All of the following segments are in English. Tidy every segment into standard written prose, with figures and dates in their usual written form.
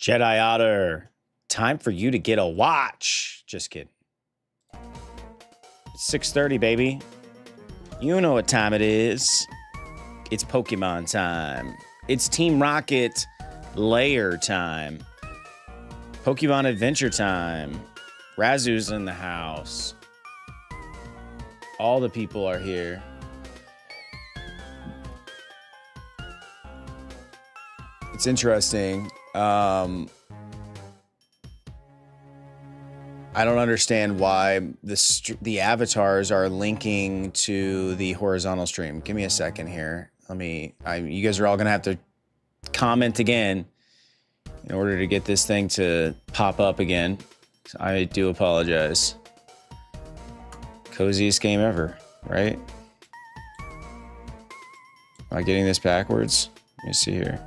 Jedi Otter, time for you to get a watch. Just kidding. It's 6:30, baby. You know what time it is. It's Pokemon time. It's Team Rocket layer time. Pokemon adventure time. Razu's in the house. All the people are here. It's interesting. I don't understand why the avatars are linking to the horizontal stream. Give me a second here. You guys are all gonna have to comment again in order to get this thing to pop up again. So I do apologize. Coziest game ever, right? Am I getting this backwards? Let me see here.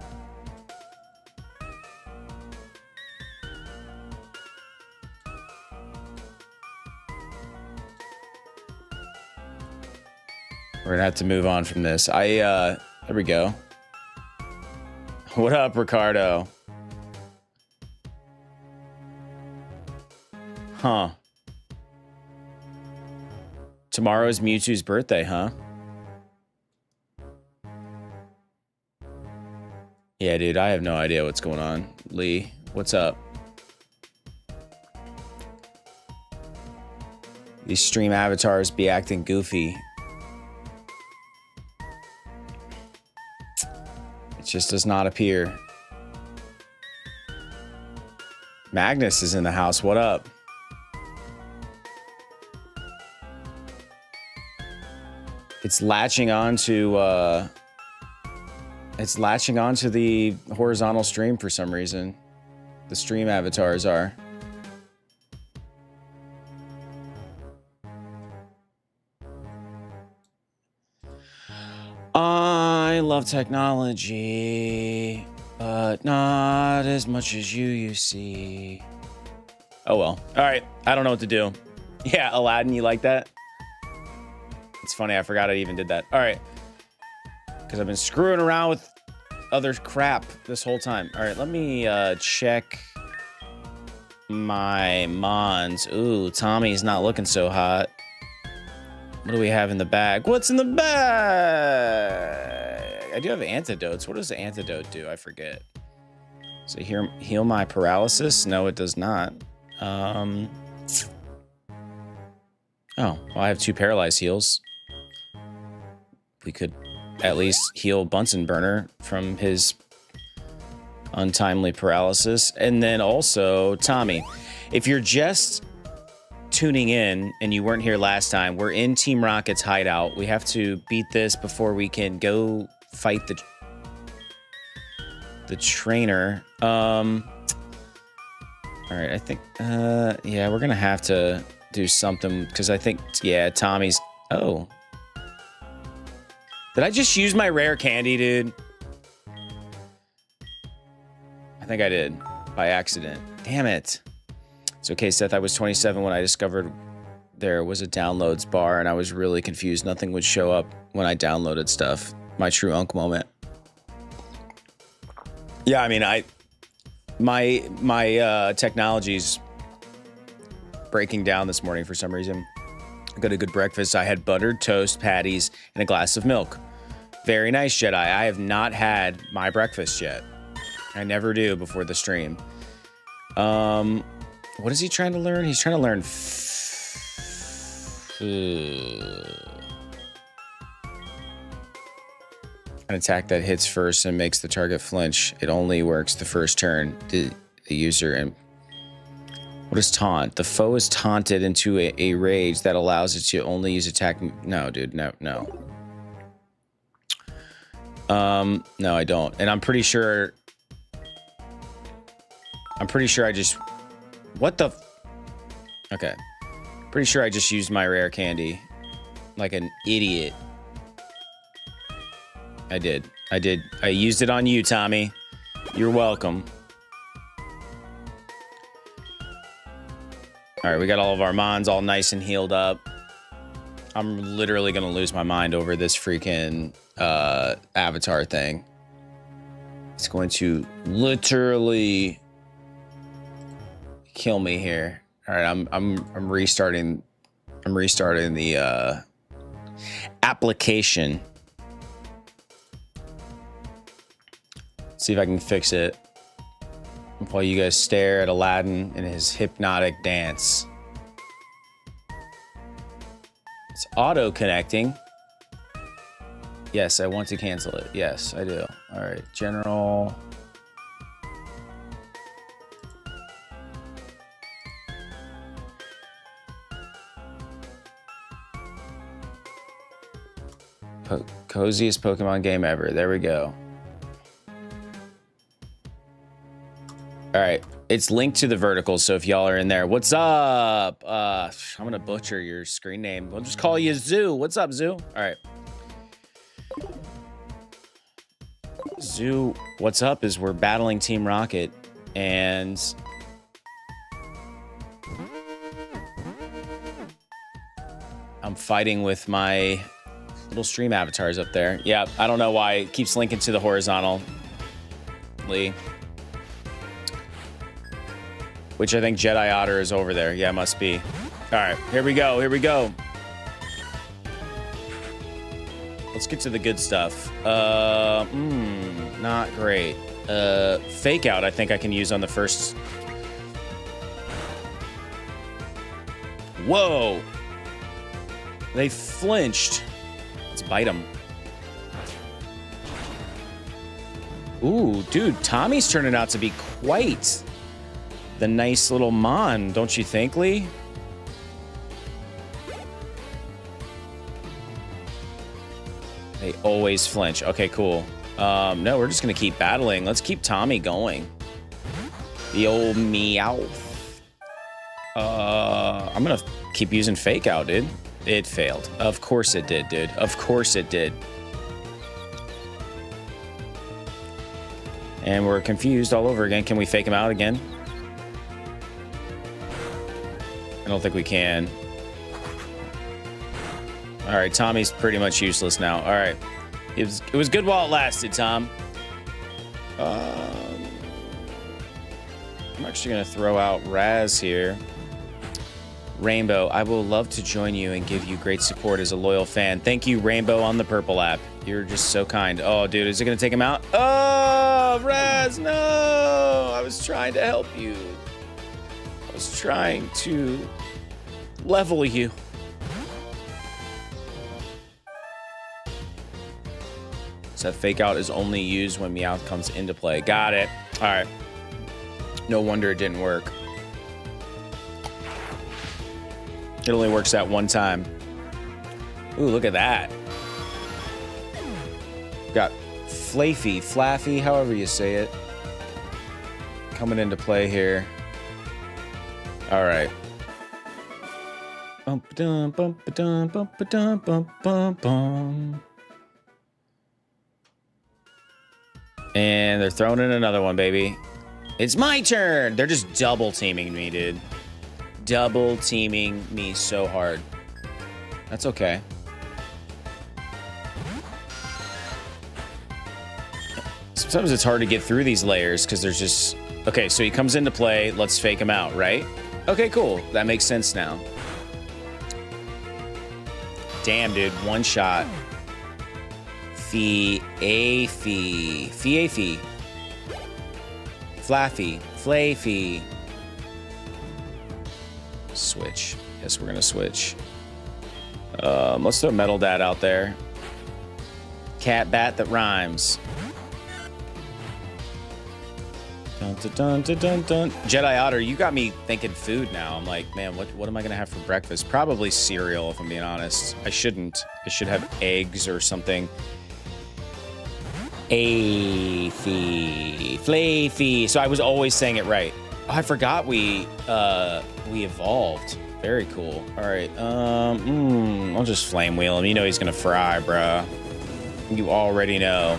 We're gonna have to move on from this. There we go. What up, Ricardo? Huh. Tomorrow is Mewtwo's birthday, huh? Yeah, dude, I have no idea what's going on. Lee, what's up? These stream avatars be acting goofy. It just does not appear. Magnus is in the house. What up? It's latching onto the horizontal stream for some reason. The stream avatars are. I love technology, but not as much as you see. Oh well. All right. I don't know what to do. Yeah, Aladdin, you like that? It's funny, I forgot I even did that. All right. Because I've been screwing around with other crap this whole time. All right, let me check my mons. Ooh, Tommy's not looking so hot. What do we have in the bag? What's in the bag? I do have antidotes. What does the antidote do? I forget. So heal my paralysis? No, it does not. Oh, well, I have 2 paralyzed heals. We could at least heal Bunsen Burner from his untimely paralysis. And then also, Tommy, if you're just tuning in and you weren't here last time, we're in Team Rocket's hideout. We have to beat this before we can go fight the trainer. All right, I think, yeah, we're gonna have to do something because I think, yeah, Tommy's, oh. Did I just use my rare candy, dude? I think I did by accident. Damn it. It's okay, Seth. I was 27 when I discovered there was a downloads bar and I was really confused. Nothing would show up when I downloaded stuff. My true unk moment. Yeah, I mean, my technology's breaking down this morning for some reason. I got a good breakfast. I had buttered toast, patties, and a glass of milk. Very nice, Jedi. I have not had my breakfast yet. I never do before the stream. What is he trying to learn? He's trying to learn an attack that hits first and makes the target flinch. It only works the first turn. The user and what is taunt? The foe is taunted into a rage that allows it to only use attack. No, dude, no. No, I don't. And I'm pretty sure I just, what the, okay. Pretty sure I just used my rare candy like an idiot. I did. I used it on you, Tommy. You're welcome. All right, we got all of our mons all nice and healed up. I'm literally gonna lose my mind over this freaking avatar thing. It's going to literally kill me here. All right, I'm restarting. I'm restarting the application. See if I can fix it while you guys stare at Aladdin in his hypnotic dance. It's auto connecting. Yes, I want to cancel it. Yes, I do. All right, general. Coziest Pokemon game ever. There we go. All right, it's linked to the vertical, so if y'all are in there, what's up? I'm gonna butcher your screen name. We'll just call you Zoo. What's up, Zoo? All right. Zoo, what's up is we're battling Team Rocket, and I'm fighting with my little stream avatars up there. Yeah, I don't know why it keeps linking to the horizontal. Which I think Jedi Otter is over there. Yeah, must be. All right, here we go. Here we go. Let's get to the good stuff. Not great. Fake out, I think I can use on the first. Whoa. They flinched. Let's bite them. Ooh, dude, Tommy's turning out to be quite the nice little Mon, don't you think, Lee? They always flinch. Okay, cool. No, we're just gonna keep battling. Let's keep Tommy going. The old meow. I'm gonna keep using fake out, dude. It failed. Of course it did, dude. Of course it did. And we're confused all over again. Can we fake him out again? I don't think we can. All right, Tommy's pretty much useless now. All right. It was good while it lasted, Tom. I'm actually going to throw out Raz here. Rainbow, I will love to join you and give you great support as a loyal fan. Thank you, Rainbow, on the purple app. You're just so kind. Oh, dude, is it going to take him out? Oh, Raz, no! I was trying to help you. I was trying to level you. So that fake out is only used when Meowth comes into play. Got it. All right. No wonder it didn't work. It only works that one time. Ooh, look at that. Got Flafy, Flaffy, however you say it, coming into play here. All right. Bum-ba-dum, bum-ba-dum, bum-ba-dum, bum-bum-bum. And they're throwing in another one, baby. It's my turn. They're just double teaming me, dude. Double teaming me so hard. That's okay. Sometimes it's hard to get through these layers because there's just... Okay, so he comes into play. Let's fake him out, right? Okay, cool. That makes sense now. Damn, dude. One shot. Fee-a-fee. Fee-a-fee. Flaffy. Flafy. Switch. Yes, we're gonna switch. Let's throw Metal Dad out there. Cat bat that rhymes. Dun, dun, dun, dun, dun, dun. Jedi Otter, you got me thinking food now. I'm like, man, what am I gonna have for breakfast? Probably cereal, if I'm being honest. I shouldn't. I should have eggs or something. A-fee. Flafy. So I was always saying it right. Oh, I forgot we evolved. Very cool. All right. I'll just flame wheel him. You know he's gonna fry, bruh. You already know.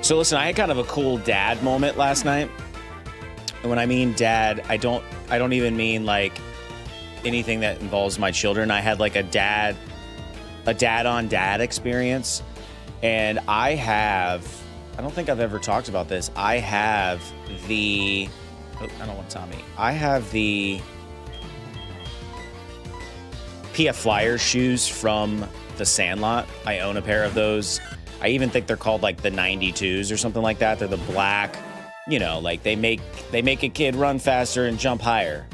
So listen, I had kind of a cool dad moment last night. And when I mean dad, I don't even mean like anything that involves my children. I had like a dad on dad experience. And I don't think I've ever talked about this. I have the Oh, I don't want Tommy. I have the PF Flyers shoes from the Sandlot. I own a pair of those. I even think they're called like the 92s or something like that. They're the black, you know, like they make a kid run faster and jump higher.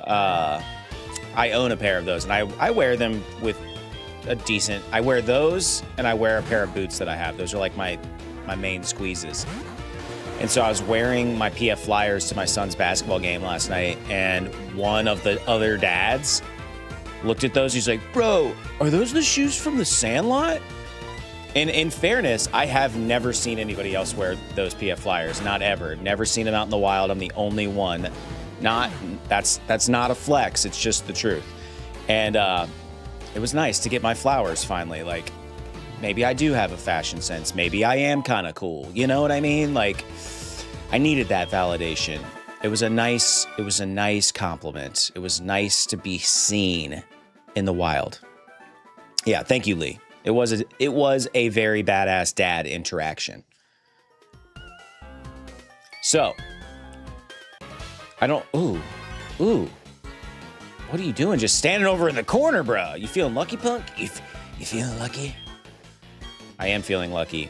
I own a pair of those, and I wear them with a decent. I wear those, and I wear a pair of boots that I have. Those are like my main squeezes. And so I was wearing my PF Flyers to my son's basketball game last night, and one of the other dads looked at those. He's like, "Bro, are those the shoes from the Sandlot?" And in fairness, I have never seen anybody else wear those PF Flyers. Not ever. Never seen them out in the wild. I'm the only one. That's not a flex. It's just the truth. And it was nice to get my flowers finally. Like, maybe I do have a fashion sense. Maybe I am kind of cool. You know what I mean? Like, I needed that validation. It was a nice compliment. It was nice to be seen in the wild. Yeah, thank you, Lee. It was a very badass dad interaction. So, I don't. Ooh. What are you doing? Just standing over in the corner, bro. You feeling lucky, punk? You feeling lucky? I am feeling lucky.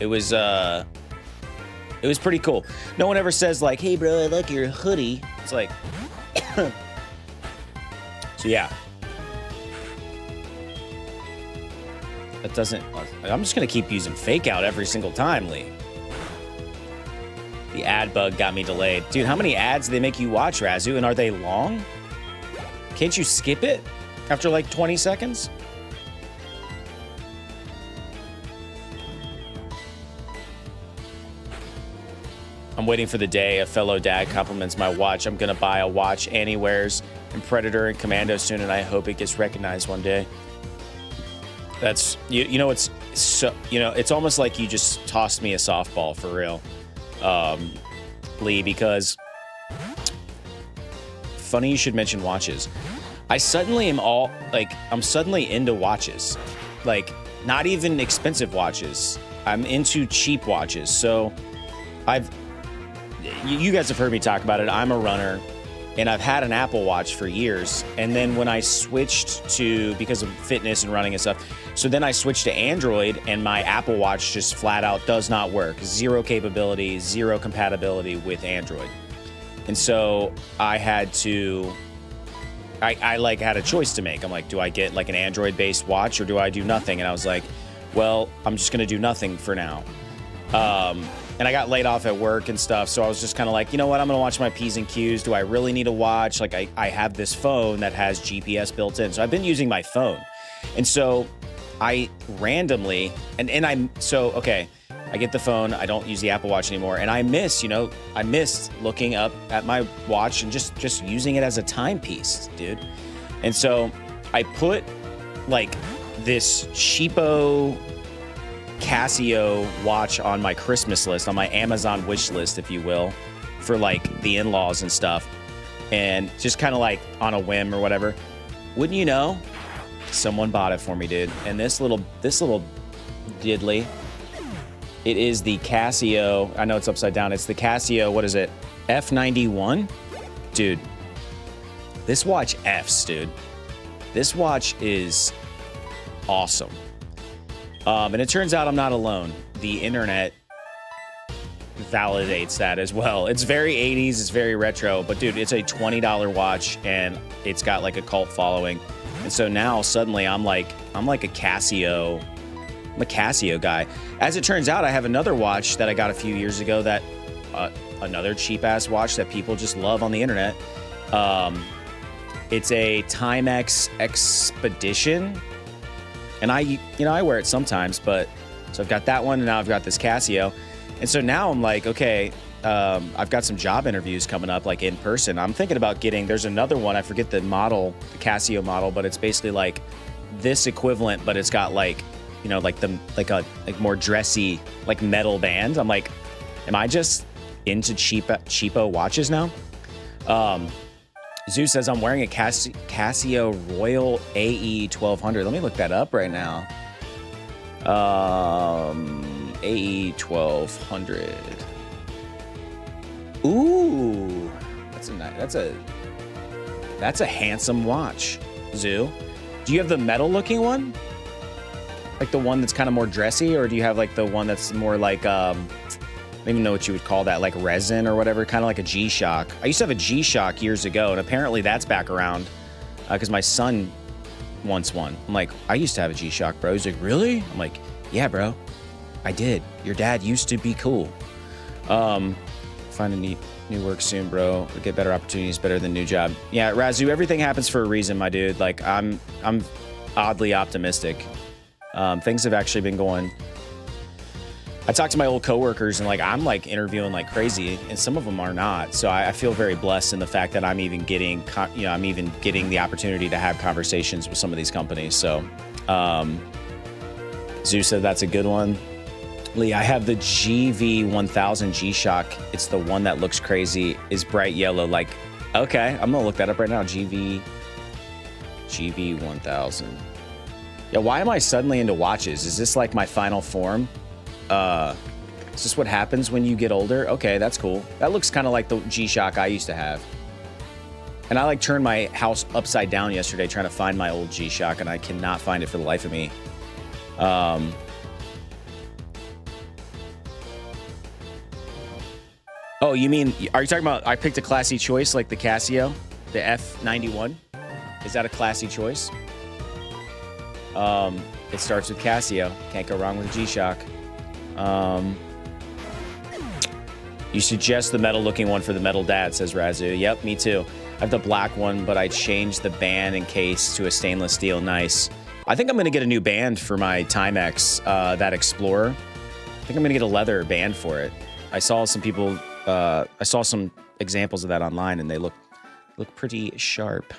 It was pretty cool. No one ever says like, "Hey, bro, I like your hoodie." It's like, so yeah. That doesn't. I'm just gonna keep using fake out every single time, Lee. The ad bug got me delayed. Dude, how many ads do they make you watch, Razu? And are they long? Can't you skip it after like 20 seconds? I'm waiting for the day a fellow dad compliments my watch. I'm gonna buy a watch Annie wears in Predator and Commando soon, and I hope it gets recognized one day. That's, you know, it's so, you know, it's almost like you just tossed me a softball for real. Lee, because funny you should mention watches. I suddenly am I'm suddenly into watches, like not even expensive watches. I'm into cheap watches. So you guys have heard me talk about it. I'm a runner and I've had an Apple Watch for years. And then when I switched to, because of fitness and running and stuff, so then I switched to Android and my Apple Watch just flat out does not work. Zero capability, zero compatibility with Android. And so I had to, I like had a choice to make. I'm like, do I get like an Android based watch or do I do nothing? And I was like, well, I'm just going to do nothing for now. And I got laid off at work and stuff. So I was just kind of like, you know what? I'm going to watch my P's and Q's. Do I really need a watch? Like I have this phone that has GPS built in. So I've been using my phone. And so I randomly, okay, I get the phone. I don't use the Apple Watch anymore. And I missed looking up at my watch and just using it as a timepiece, dude. And so I put like this cheapo Casio watch on my Christmas list, on my Amazon wish list, if you will, for like the in-laws and stuff, and just kind of like on a whim or whatever. Wouldn't you know, someone bought it for me, dude. And this little diddly, it is the Casio. I know it's upside down. It's the Casio. What is it? F91, dude. This watch F's, dude. This watch is awesome. And it turns out I'm not alone. The internet validates that as well. It's very 80s, it's very retro, but dude, it's a $20 watch and it's got like a cult following. And so now suddenly I'm like a Casio. I'm a Casio guy. As it turns out, I have another watch that I got a few years ago that another cheap ass watch that people just love on the internet. It's a Timex Expedition. And I wear it sometimes, but so I've got that one and now I've got this Casio. And so now I'm like, okay, I've got some job interviews coming up, like in person. I'm thinking about there's another one. I forget the model, the Casio model, but it's basically like this equivalent, but it's got like, you know, like more dressy, like metal band. I'm like, am I just into cheapo watches now? Zeus says I'm wearing a Casio Royal AE 1200. Let me look that up right now. AE 1200. Ooh, that's a handsome watch, Zoo. Do you have the metal looking one? Like the one that's kind of more dressy, or do you have like the one that's more like, I don't even know what you would call that, like resin or whatever, kind of like a G-Shock. I used to have a G-Shock years ago, and apparently that's back around because my son wants one. I'm like, I used to have a G-Shock, bro. He's like, really? I'm like, yeah, bro, I did. Your dad used to be cool. Find a new work soon, bro. Get better opportunities, better than new job. Yeah, Razu, everything happens for a reason, my dude. Like, I'm oddly optimistic. Things have actually been going. I talked to my old coworkers, and like I'm like interviewing like crazy, and some of them are not. So I feel very blessed in the fact that I'm even getting, I'm even getting the opportunity to have conversations with some of these companies. So, Zeus said that's a good one. Lee, I have the GV1000 G-Shock. It's the one that looks crazy, is bright yellow. Like, okay, I'm gonna look that up right now. GV1000. Yeah, why am I suddenly into watches? Is this like my final form? Is this what happens when you get older? Okay, that's cool. That looks kind of like the G-Shock I used to have. And I like turned my house upside down yesterday trying to find my old G-Shock, and I cannot find it for the life of me. Oh, you mean, are you talking about I picked a classy choice like the Casio, the F91? Is that a classy choice? It starts with Casio. Can't go wrong with G-Shock. You suggest the metal-looking one for the metal dad, says Razu. Yep, me too. I have the black one, but I changed the band and case to a stainless steel. Nice. I think I'm going to get a new band for my Timex, that Explorer. I think I'm going to get a leather band for it. I saw some people, I saw some examples of that online, and they look pretty sharp.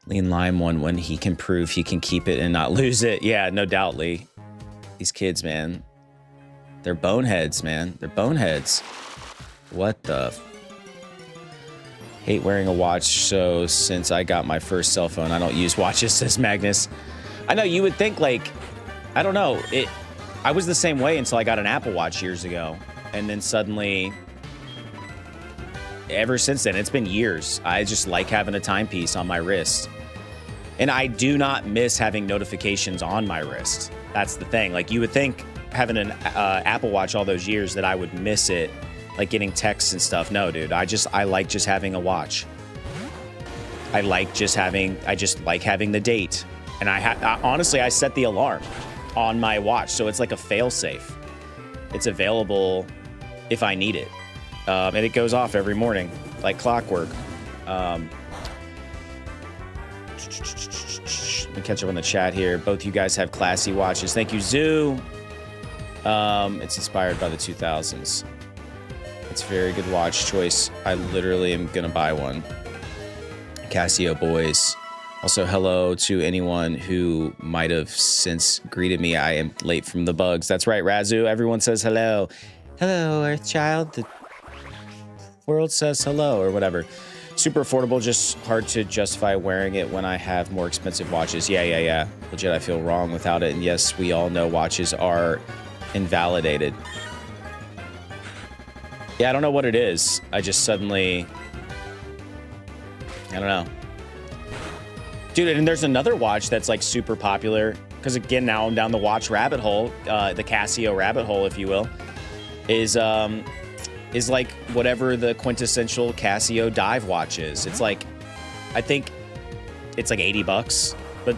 Lean Lime one, when he can prove he can keep it and not lose it. Yeah, no doubt, Lee. These kids, man. They're boneheads, man. They're boneheads. What the... Hate wearing a watch, so since I got my first cell phone, I don't use watches, says Magnus. I know, you would think, like... I don't know. I was the same way until I got an Apple Watch years ago. And then suddenly... Ever since then, it's been years. I just like having a timepiece on my wrist. And I do not miss having notifications on my wrist. That's the thing. Like, you would think having an Apple Watch all those years that I would miss it, like getting texts and stuff. No, dude, I like just having a watch. I just like having the date. And honestly, I set the alarm on my watch. So it's like a fail-safe. It's available if I need it. And it goes off every morning, like clockwork. Let me catch up on the chat here. Both you guys have classy watches. Thank you, Zoo. It's inspired by the 2000s. It's a very good watch choice. I literally am going to buy one. Casio boys. Also, hello to anyone who might have since greeted me. I am late from the bugs. That's right, Razu. Everyone says hello. Hello, Earthchild. The world says hello, or whatever. Super affordable, just hard to justify wearing it when I have more expensive watches. Yeah. Legit, I feel wrong without it. And yes, we all know watches are invalidated. Yeah, I don't know what it is. I just suddenly... I don't know. Dude, and there's another watch that's like super popular. Because again, now I'm down the watch rabbit hole. The Casio rabbit hole, if you will. Is like whatever the quintessential Casio dive watch is. It's like, I think it's like $80, but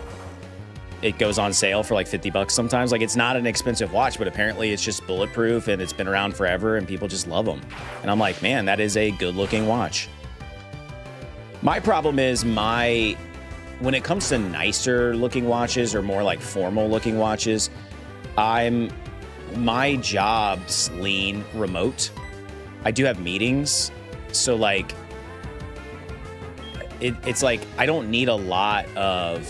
it goes on sale for like $50 sometimes. Like, it's not an expensive watch, but apparently it's just bulletproof and it's been around forever and people just love them. And I'm like, man, that is a good looking watch. My problem is when it comes to nicer looking watches or more like formal looking watches, my jobs lean remote. I do have meetings, so like it's like I don't need a lot of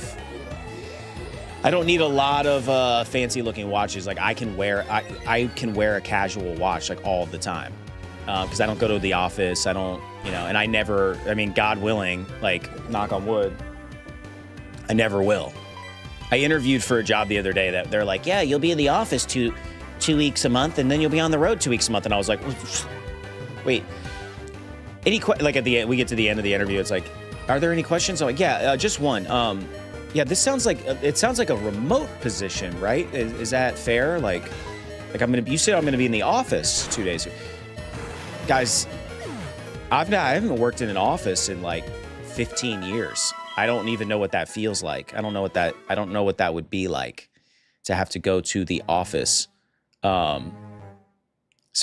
fancy looking watches. Like I can wear a casual watch like all the time because I don't go to the office. I don't, and I mean, God willing, like knock on wood, I never will. I interviewed for a job the other day that they're like, yeah, you'll be in the office 2 weeks a month, and then you'll be on the road 2 weeks a month. And I was like, wait, like at the end, we get to the end of the interview. It's like, are there any questions? I'm like, yeah, just one. Yeah, this sounds like, it sounds like a remote position, right? Is that fair? Like you said I'm going to be in the office 2 days. Guys, I haven't worked in an office in like 15 years. I don't even know what that feels like. I don't know what that would be like to have to go to the office. So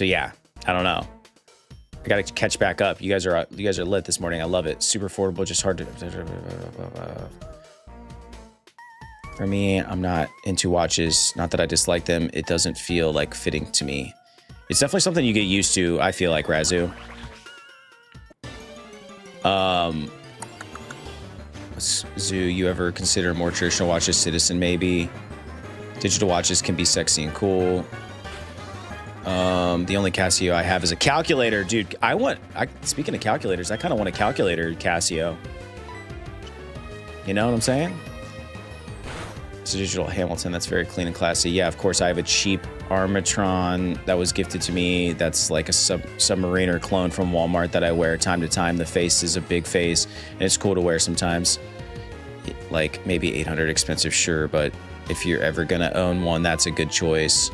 yeah, I don't know. I got to catch back up. You guys are lit this morning. I love it. Super affordable, just hard to. For me, I'm not into watches. Not that I dislike them. It doesn't feel like fitting to me. It's definitely something you get used to, I feel like, Razu. Zoo, you ever consider more traditional watches? Citizen, maybe. Digital watches can be sexy and cool. The only Casio I have is a calculator. Dude, speaking of calculators, I kind of want a calculator Casio. You know what I'm saying? It's a digital Hamilton. That's very clean and classy. Yeah, of course, I have a cheap Armatron that was gifted to me. That's like a Submariner clone from Walmart that I wear time to time. The face is a big face, and it's cool to wear sometimes. Like, maybe 800 expensive, sure, but if you're ever gonna own one, that's a good choice.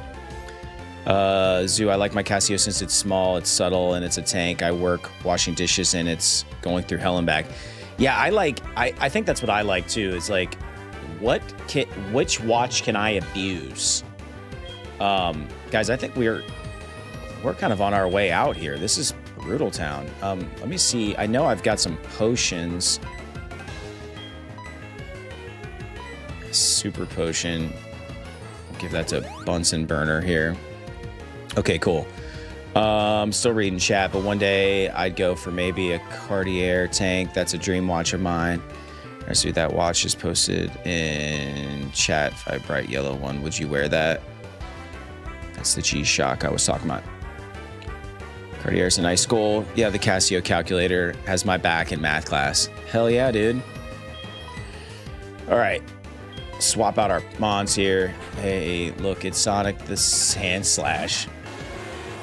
Zoo, I like my Casio since it's small, it's subtle, and it's a tank. I work washing dishes, and it's going through hell and back. Yeah, I think that's what I like, too. It's like, which watch can I abuse? Guys, I think we're kind of on our way out here. This is Brutal Town. Let me see. I know I've got some potions. Super potion. I'll give that to Bunsen Burner here. Okay, cool. Still reading chat, but one day I'd go for maybe a Cartier tank. That's a dream watch of mine. I see that watch is posted in chat. A bright yellow one. Would you wear that? That's the G-Shock I was talking about. Cartier's a nice goal. Yeah, the Casio calculator has my back in math class. Hell yeah, dude. All right. Swap out our mons here. Hey, look, it's Sonic the Sand Slash.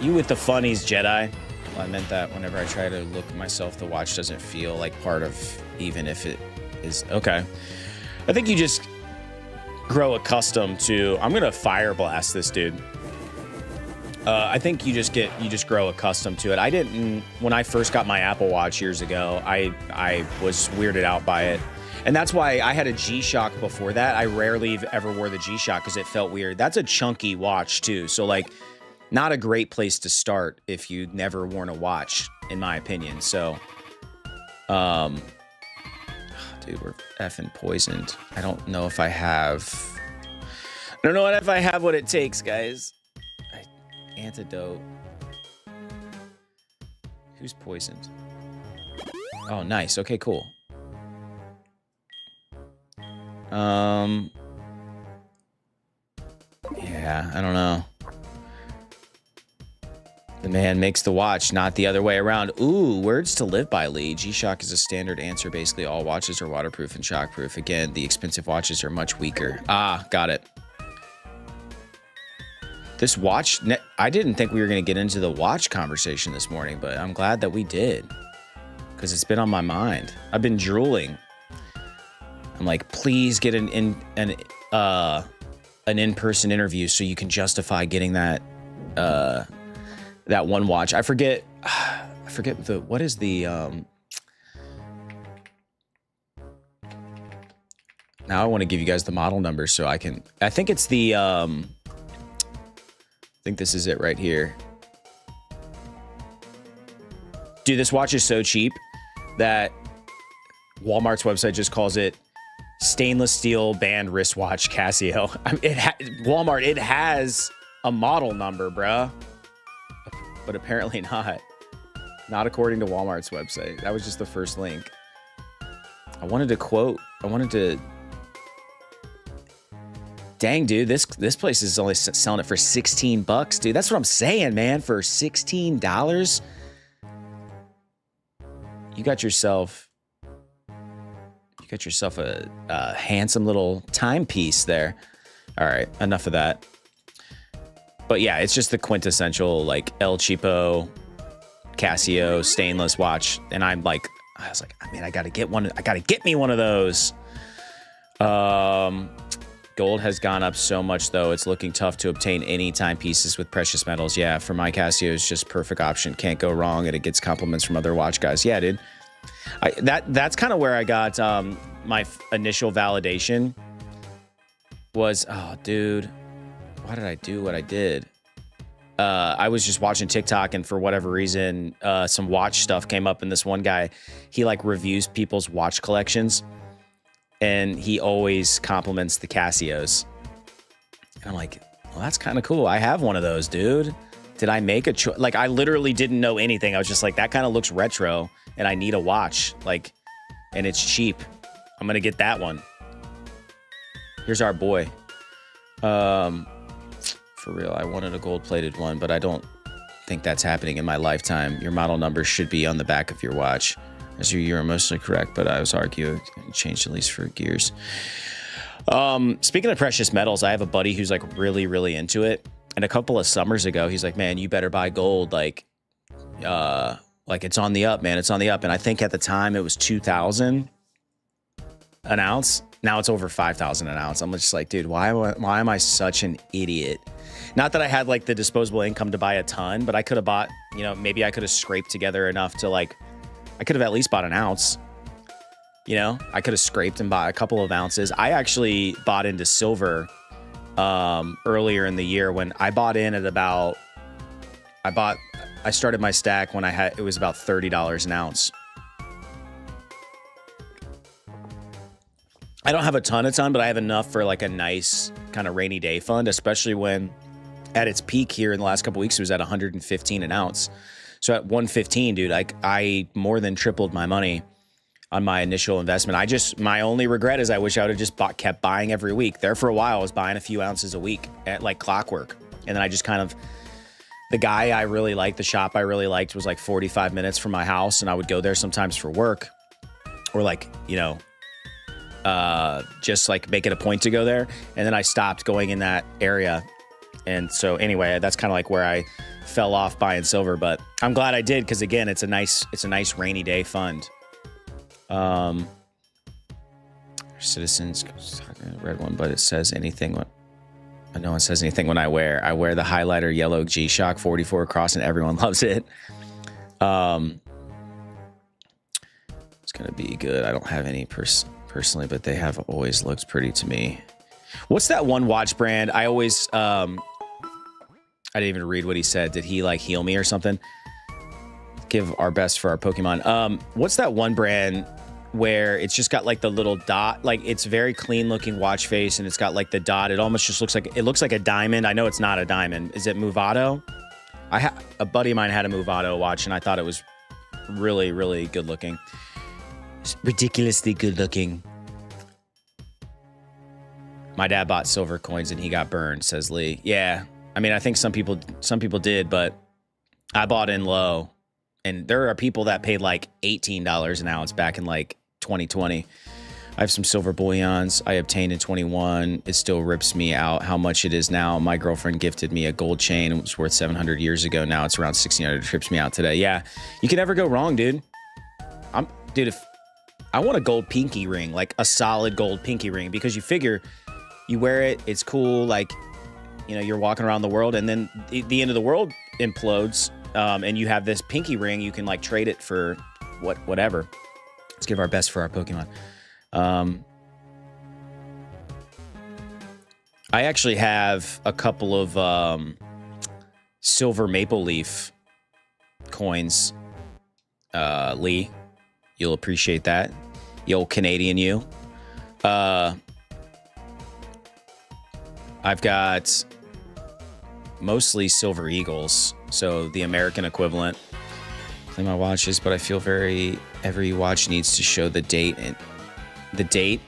You with the funnies, Jedi. Well, I meant that whenever I try to look myself, the watch doesn't feel like part of, even if it is. Okay. I think you just grow accustomed to, I'm going to fire blast this dude. I think you just grow accustomed to it. I didn't, when I first got my Apple Watch years ago, I was weirded out by it. And that's why I had a G-Shock before that. I rarely ever wore the G-Shock because it felt weird. That's a chunky watch too. So like, not a great place to start if you've never worn a watch, in my opinion. So, dude, we're effing poisoned. I don't know if I have what it takes, guys. Antidote. Who's poisoned? Oh, nice. Okay, cool. Yeah, I don't know. The man makes the watch, not the other way around. Ooh, words to live by, Lee. G-Shock is a standard answer. Basically, all watches are waterproof and shockproof. Again, the expensive watches are much weaker. Ah, got it. This watch, I didn't think we were going to get into the watch conversation this morning, but I'm glad that we did. Because it's been on my mind. I've been drooling. I'm like, please get an in-person interview so you can justify getting that that one watch. I forget what is the now I want to give you guys the model number so I think it's the I think this is it right here. Dude, this watch is so cheap that Walmart's website just calls it stainless steel band wristwatch Casio. I mean, Walmart, it has a model number, bruh. But apparently not. Not according to Walmart's website. That was just the first link. I wanted to... Dang, dude, this place is only selling it for 16 bucks, dude. That's what I'm saying, man. For $16, you got yourself a handsome little timepiece there. All right, enough of that. But yeah, it's just the quintessential like El Cheapo Casio stainless watch. And I was like, I mean, I gotta get one. I gotta get me one of those. Gold has gone up so much though. It's looking tough to obtain any timepieces with precious metals. Yeah, for my Casio, it's just perfect option. Can't go wrong, and it gets compliments from other watch guys. Yeah, dude. That's kind of where I got my initial validation. Was, oh, dude, why did I do what I did? I was just watching TikTok, and for whatever reason, some watch stuff came up, and this one guy, he like reviews people's watch collections, and he always compliments the Casios. And I'm like, well, that's kind of cool. I have one of those, dude. Did I make a choice? Like, I literally didn't know anything. I was just like, that kind of looks retro, and I need a watch, like, and it's cheap. I'm gonna get that one. Here's our boy. For real, I wanted a gold-plated one, but I don't think that's happening in my lifetime. Your model number should be on the back of your watch. As you're mostly correct, but I was arguing changed at least for gears. Speaking of precious metals, I have a buddy who's like really, really into it. And a couple of summers ago, he's like, man, you better buy gold. Like it's on the up, man. It's on the up. And I think at the time it was 2,000 an ounce. Now it's over 5,000 an ounce. I'm just like, dude, why am I such an idiot? Not that I had like the disposable income to buy a ton, but I could have bought, you know, maybe I could have scraped together enough to like, I could have at least bought an ounce. You know, I could have scraped and bought a couple of ounces. I actually bought into silver earlier in the year when I bought in at about, I started my stack when it was about $30 an ounce. I don't have a ton, but I have enough for like a nice kind of rainy day fund, especially when at its peak here in the last couple of weeks, it was at 115 an ounce. So at 115, dude, I more than tripled my money on my initial investment. My only regret is I wish I would have just kept buying every week. There for a while, I was buying a few ounces a week at like clockwork. And then I just kind of, the guy I really liked, the shop I really liked was like 45 minutes from my house. And I would go there sometimes for work or like, you know, just like make it a point to go there. And then I stopped going in that area. And so anyway, that's kind of like where I fell off buying silver, but I'm glad I did. Cause again, it's a nice rainy day fund. Citizens, red one, but it says anything. No one says anything when I wear the highlighter yellow G-Shock 44 cross and everyone loves it. It's going to be good. I don't have any personally, but they have always looked pretty to me. What's that one watch brand? I always, I didn't even read what he said. Did he like heal me or something? Give our best for our Pokemon. What's that one brand where it's just got like the little dot? Like it's very clean looking watch face and it's got like the dot. It almost just looks like a diamond. I know it's not a diamond. Is it Movado? A buddy of mine had a Movado watch and I thought it was really, really good looking. It's ridiculously good looking. My dad bought silver coins and he got burned, says Lee. Yeah. I mean, I think some people did, but I bought in low. And there are people that paid like $18 an ounce back in like 2020. I have some silver bullions I obtained in 21. It still rips me out how much it is now. My girlfriend gifted me a gold chain. It was worth 700 years ago. Now it's around 1,600. It trips me out today. Yeah, you can never go wrong, dude. Dude, if I want a gold pinky ring, like a solid gold pinky ring, because you figure you wear it, it's cool. Like, you know, you're walking around the world and then the end of the world implodes. And you have this pinky ring, you can like trade it for whatever. Let's give our best for our Pokemon. I actually have a couple of silver maple leaf coins. Lee, you'll appreciate that. The old Canadian you. I've got mostly silver eagles, so the American equivalent. Play my watches, but I feel every watch needs to show the date and the day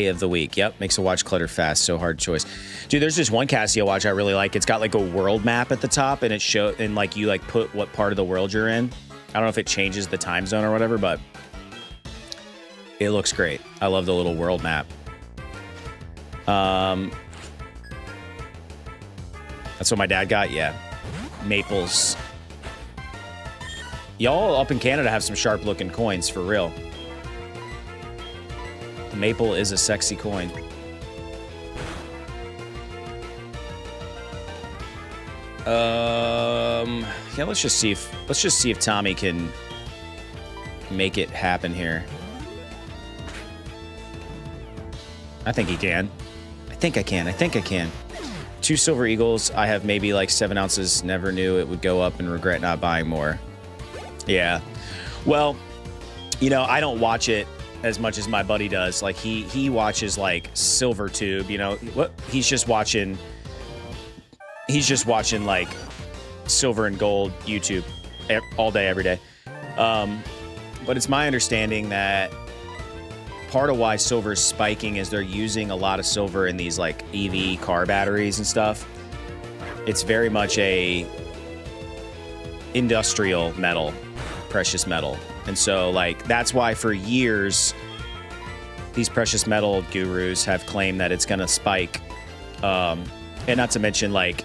of the week. Yep, makes a watch clutter fast. So hard choice, dude. There's just one Casio watch I really like. It's got like a world map at the top, and like you like put what part of the world you're in. I don't know if it changes the time zone or whatever, but it looks great. I love the little world map. That's That's what my dad got? Yeah. Maples. Y'all up in Canada have some sharp-looking coins, for real. The maple is a sexy coin. Yeah, let's just see if Tommy can make it happen here. I think he can. I think I can. 2 silver eagles. I have maybe like 7 ounces. Never knew it would go up and regret not buying more. Yeah. Well, you know, I don't watch it as much as my buddy does. Like he watches like SilverTube, you know. What he's just watching like silver and gold YouTube all day, every day. But it's my understanding that part of why silver is spiking is they're using a lot of silver in these like EV car batteries and stuff. It's very much a industrial metal, precious metal. And so like that's why for years these precious metal gurus have claimed that it's gonna spike. And not to mention like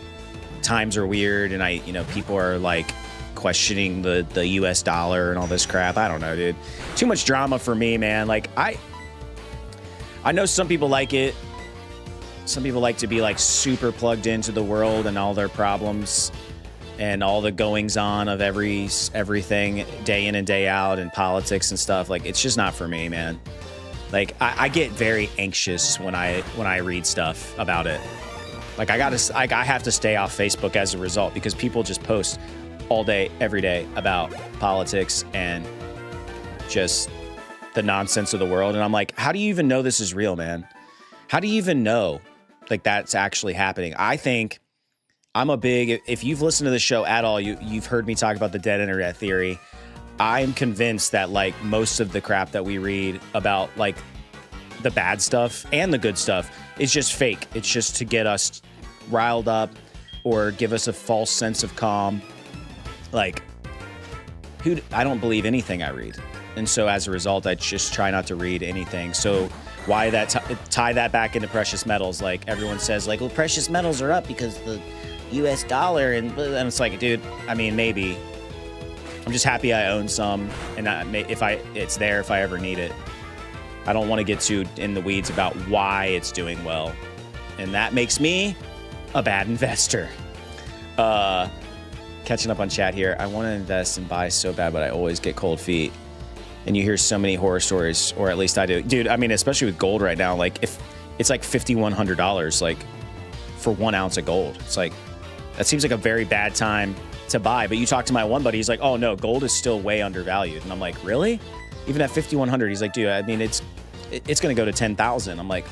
times are weird and people are like questioning the US dollar and all this crap. I don't know, dude. Too much drama for me, man. Like I know some people like it. Some people like to be like super plugged into the world and all their problems and all the goings on of everything day in and day out and politics and stuff. Like it's just not for me, man. Like I get very anxious when I read stuff about it. Like I have to stay off Facebook as a result because people just post all day, every day about politics and just the nonsense of the world. And I'm like, how do you even know this is real, man? How do you even know like that's actually happening? I think I'm if you've listened to the show at all, you've heard me talk about the dead internet theory. I'm convinced that like most of the crap that we read about like the bad stuff and the good stuff is just fake. It's just to get us riled up or give us a false sense of calm. Like, I don't believe anything I read. And so as a result, I just try not to read anything. So why tie that back into precious metals? Like everyone says like, well, precious metals are up because the US dollar. And it's like, dude, I mean, maybe. I'm just happy I own some. And it's there if I ever need it. I don't want to get too in the weeds about why it's doing well. And that makes me a bad investor. Catching up on chat here. I want to invest and buy so bad, but I always get cold feet. And you hear so many horror stories, or at least I do. Dude, I mean, especially with gold right now, like if it's like $5,100, like for 1 ounce of gold. It's like, that seems like a very bad time to buy. But you talk to my one buddy, he's like, oh no, gold is still way undervalued. And I'm like, really? Even at 5,100, he's like, dude, I mean, it's going to go to 10,000. I'm like,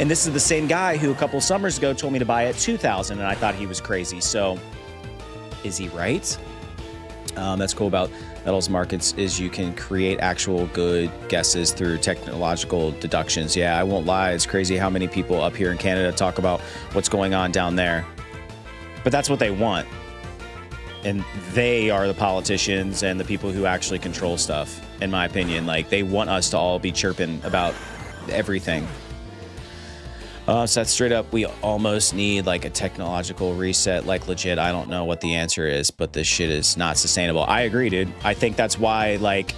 and this is the same guy who a couple summers ago told me to buy at 2,000, and I thought he was crazy. So is he right? That's cool about metals markets is you can create actual good guesses through technological deductions. Yeah, I won't lie. It's crazy how many people up here in Canada talk about what's going on down there. But that's what they want. And they are the politicians and the people who actually control stuff, in my opinion. Like, they want us to all be chirping about everything. So that's straight up, we almost need like a technological reset, like legit. I don't know what the answer is, but this shit is not sustainable. I agree, dude. I think that's why like,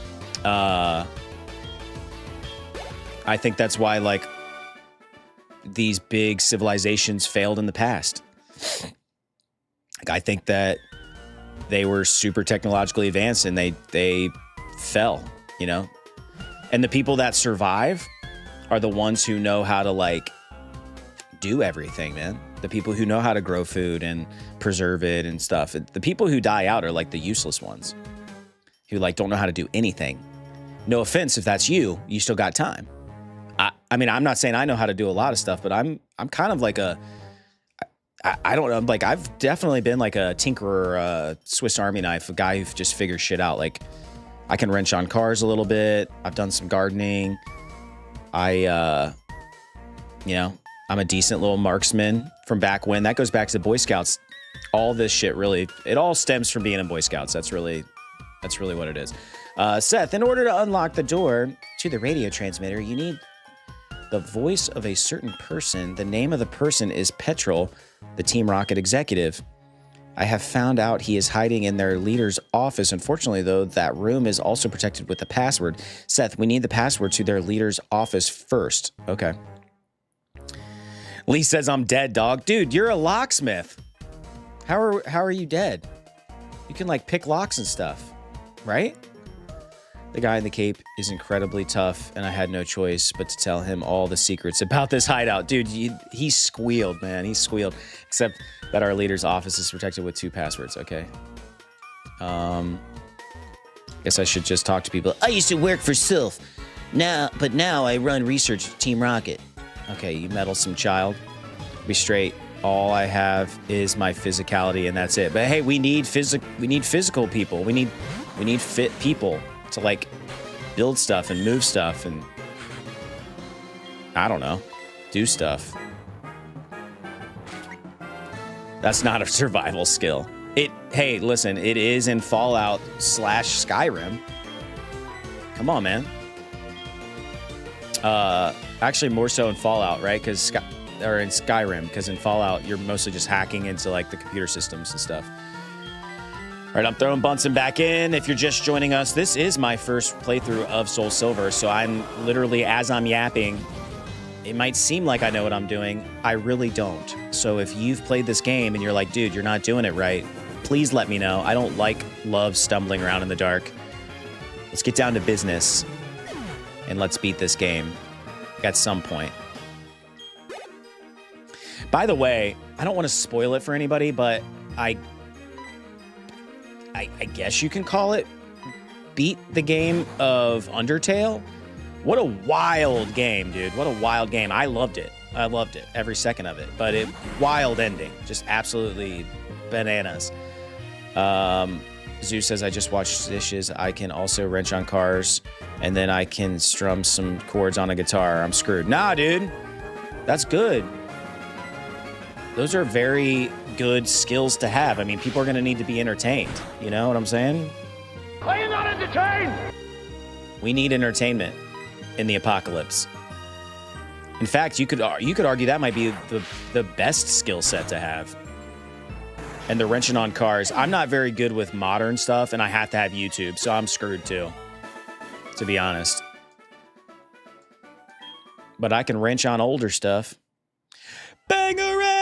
these big civilizations failed in the past. Like, I think that they were super technologically advanced and they fell, you know? And the people that survive are the ones who know how to like do everything, man. The people who know how to grow food and preserve it and stuff. The people who die out are like the useless ones who like don't know how to do anything. No offense if that's you still got time. I mean, I'm not saying I know how to do a lot of stuff, but I'm kind of like I don't know, like I've definitely been like a tinkerer, a Swiss Army knife, a guy who just figures shit out. Like I can wrench on cars a little bit. I've done some gardening. I'm a decent little marksman from back when. That goes back to the Boy Scouts. All this shit really, it all stems from being in Boy Scouts. That's really what it is. Seth, in order to unlock the door to the radio transmitter, you need The voice of a certain person. The name of the person is Petrol, the Team Rocket executive. I have found out he is hiding in their leader's office. Unfortunately, though, that room is also protected with a password. Seth, we need the password to their leader's office first. Okay. Lee says I'm dead, dog. Dude, you're a locksmith. How are you dead? You can, like, pick locks and stuff, right? The guy in the cape is incredibly tough, and I had no choice but to tell him all the secrets about this hideout. Dude, he squealed, man. He squealed. Except that our leader's office is protected with 2 passwords. Okay. Guess I should just talk to people. I used to work for Sylph. But now I run research at Team Rocket. Okay, you meddlesome child. Be straight. All I have is my physicality, and that's it. But hey, we need physical people. We need fit people to, like, build stuff and move stuff and, I don't know, do stuff. That's not a survival skill. Hey, listen, it is in Fallout / Skyrim. Come on, man. Actually, more so in Fallout, right? In Skyrim, because in Fallout, you're mostly just hacking into, like, the computer systems and stuff. All right, I'm throwing Bunsen back in. If you're just joining us, this is my first playthrough of SoulSilver, so I'm literally, as I'm yapping, it might seem like I know what I'm doing. I really don't. So if you've played this game and you're like, dude, you're not doing it right, please let me know. I don't love stumbling around in the dark. Let's get down to business, and let's beat this game at some point. By the way, I don't want to spoil it for anybody, but I guess you can call it beat the game of Undertale. What a wild game, dude. What a wild game. I loved it. Every second of it. But wild ending. Just absolutely bananas. Zeus says, I just washed dishes. I can also wrench on cars, and then I can strum some chords on a guitar. I'm screwed. Nah, dude. That's good. Those are very good skills to have. I mean, people are going to need to be entertained. You know what I'm saying? Are you not entertained? We need entertainment in the apocalypse. In fact, you could argue that might be the best skill set to have. And the wrenching on cars. I'm not very good with modern stuff, and I have to have YouTube, so I'm screwed too, to be honest. But I can wrench on older stuff. Bangarang!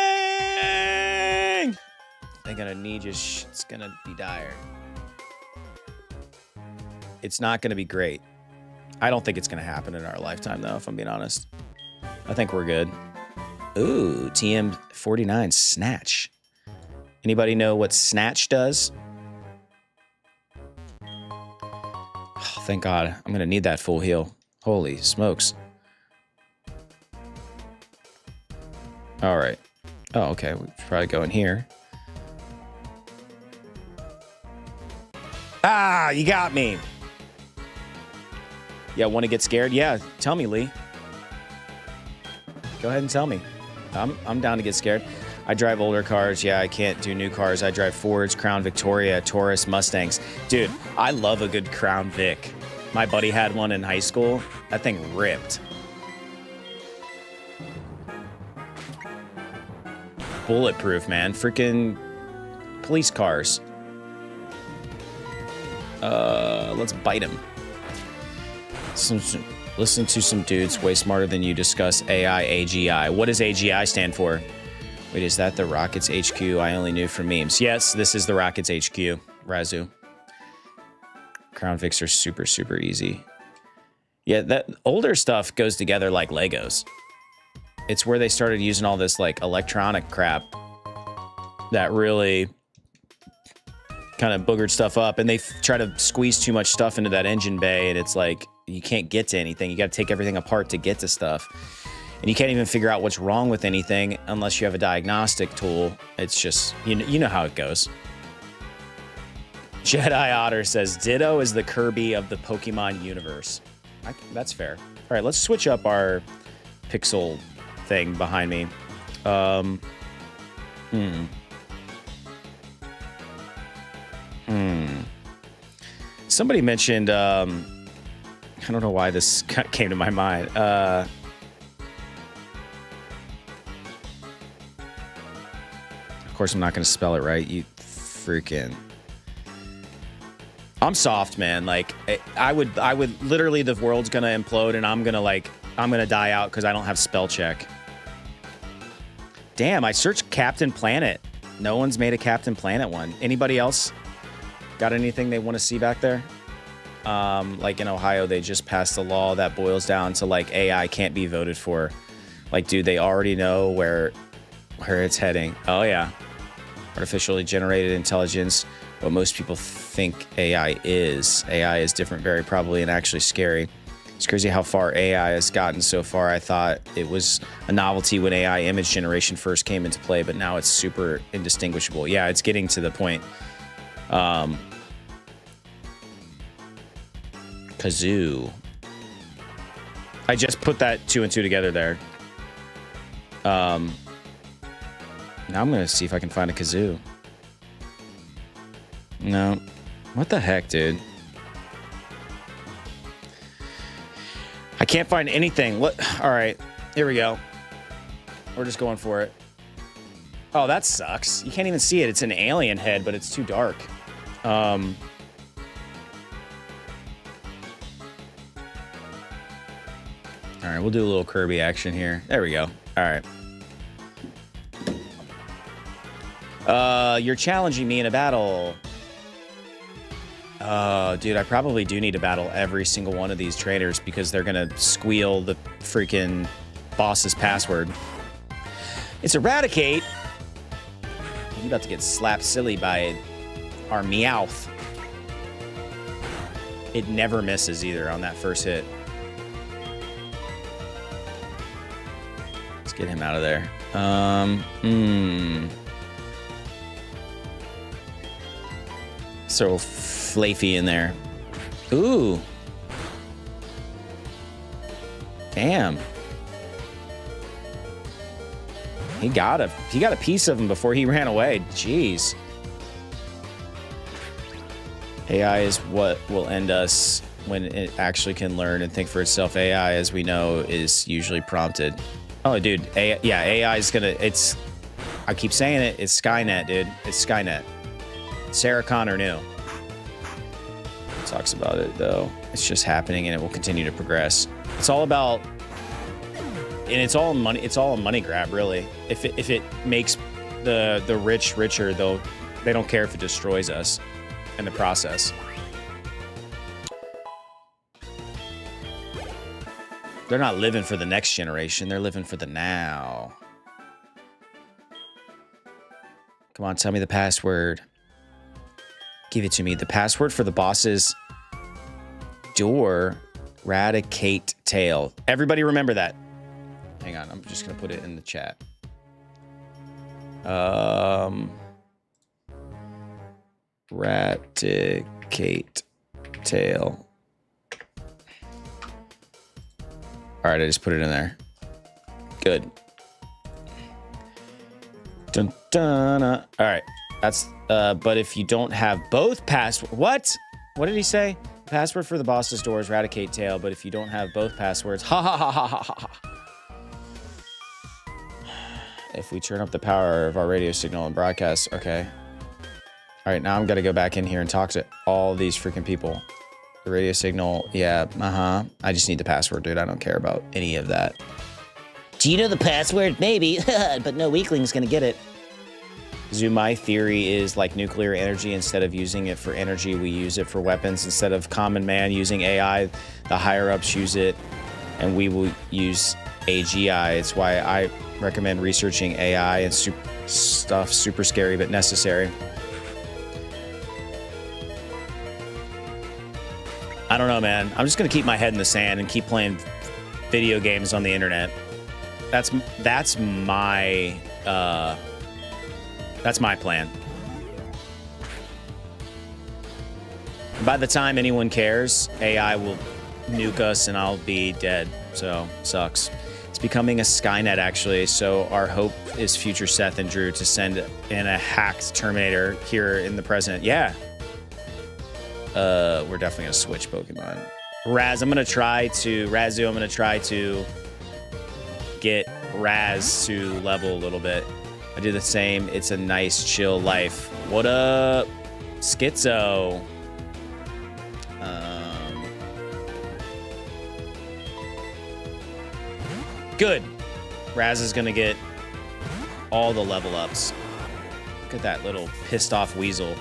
They're gonna need you. It's gonna be dire. It's not gonna be great. I don't think it's gonna happen in our lifetime, though, if I'm being honest. I think we're good. Ooh, TM49 Snatch. Anybody know what Snatch does? Oh, thank God. I'm gonna need that full heal. Holy smokes. All right. Oh, okay. We should probably go in here. Ah, you got me. Yeah, want to get scared? Yeah, tell me, Lee. Go ahead and tell me. I'm down to get scared. I drive older cars. Yeah, I can't do new cars. I drive Fords, Crown Victoria, Taurus, Mustangs. Dude, I love a good Crown Vic. My buddy had one in high school. That thing ripped. Bulletproof, man. Freaking police cars. Let's bite him. Listen to some dudes way smarter than you discuss AI, AGI. What does AGI stand for? Wait, is that the Rockets HQ I only knew from memes? Yes, this is the Rockets HQ, Razu. Crown Vics are super, super easy. Yeah, that older stuff goes together like Legos. It's where they started using all this, like, electronic crap that really kind of boogered stuff up, and they try to squeeze too much stuff into that engine bay, and it's like you can't get to anything. You got to take everything apart to get to stuff, and you can't even figure out what's wrong with anything unless you have a diagnostic tool. It's just, you know how it goes. Jedi Otter says Ditto is the Kirby of the Pokemon universe. That's fair. All right, let's switch up our pixel thing behind me. Somebody mentioned, I don't know why this came to my mind. course, I'm not going to spell it right. You freaking... I'm soft, man. Like, I would literally, the world's going to implode and I'm going to die out because I don't have spell check. Damn, I searched Captain Planet. No one's made a Captain Planet one. Anybody else got anything they want to see back there? Like in Ohio, they just passed a law that boils down to like AI can't be voted for. Like, dude, they already know where it's heading. Oh yeah, artificially generated intelligence. What most people think AI is. AI is different, very probably, and actually scary. It's crazy how far AI has gotten so far. I thought it was a novelty when AI image generation first came into play, but now it's super indistinguishable. Yeah, it's getting to the point. Kazoo. I just put that 2 and 2 together there. Now I'm going to see if I can find a kazoo. No. What the heck, dude? I can't find anything. All right, here we go. We're just going for it. Oh, that sucks. You can't even see it. It's an alien head, but it's too dark. All right, we'll do a little Kirby action here. There we go. All right. You're challenging me in a battle. Oh, dude, I probably do need to battle every single one of these trainers because they're going to squeal the freaking boss's password. It's Eradicate. I'm about to get slapped silly by our Meowth. It never misses either on that first hit. Let's get him out of there. So Flafy in there. Ooh. Damn. He got a piece of him before he ran away. Jeez. AI is what will end us when it actually can learn and think for itself. AI, as we know, is usually prompted. Oh, dude. AI is gonna... I keep saying it. It's Skynet, dude. It's Skynet. Sarah Connor knew. Talks about it, though. It's just happening, and it will continue to progress. It's all about... And it's all money. It's all a money grab, really. If it makes the rich richer, though, they don't care if it destroys us in the process. They're not living for the next generation. They're living for the now. Come on, tell me the password. Give it to me. The password for the boss's door, Eradicate tail. Everybody remember that. Hang on, I'm just gonna put it in the chat. Eradicate tail. All right, I just put it in there. Good. Dun, dun, all right, that's but if you don't have both passwords, what did he say? Password for the boss's door is Eradicate tail, but if you don't have both passwords, ha ha ha ha ha ha. If we turn up the power of our radio signal and broadcast, okay. All right, now I'm gonna go back in here and talk to all these freaking people. The radio signal, yeah, I just need the password, dude. I don't care about any of that. Do you know the password? Maybe, but no weakling's gonna get it. My theory is like nuclear energy. Instead of using it for energy, we use it for weapons. Instead of common man using AI, the higher ups use it, and we will use AGI. It's why I recommend researching AI and stuff super scary but necessary. I don't know, man. I'm just gonna keep my head in the sand and keep playing video games on the internet. That's my plan. By the time anyone cares, AI will nuke us and I'll be dead. So, sucks. It's becoming a Skynet, actually. So our hope is future Seth and Drew to send in a hacked Terminator here in the present. Yeah. We're definitely gonna switch Pokemon. Raz, I'm gonna try to get Raz to level a little bit. I do the same. It's a nice, chill life. What up, Schizo? Good. Raz is gonna get all the level ups. Look at that little pissed off weasel.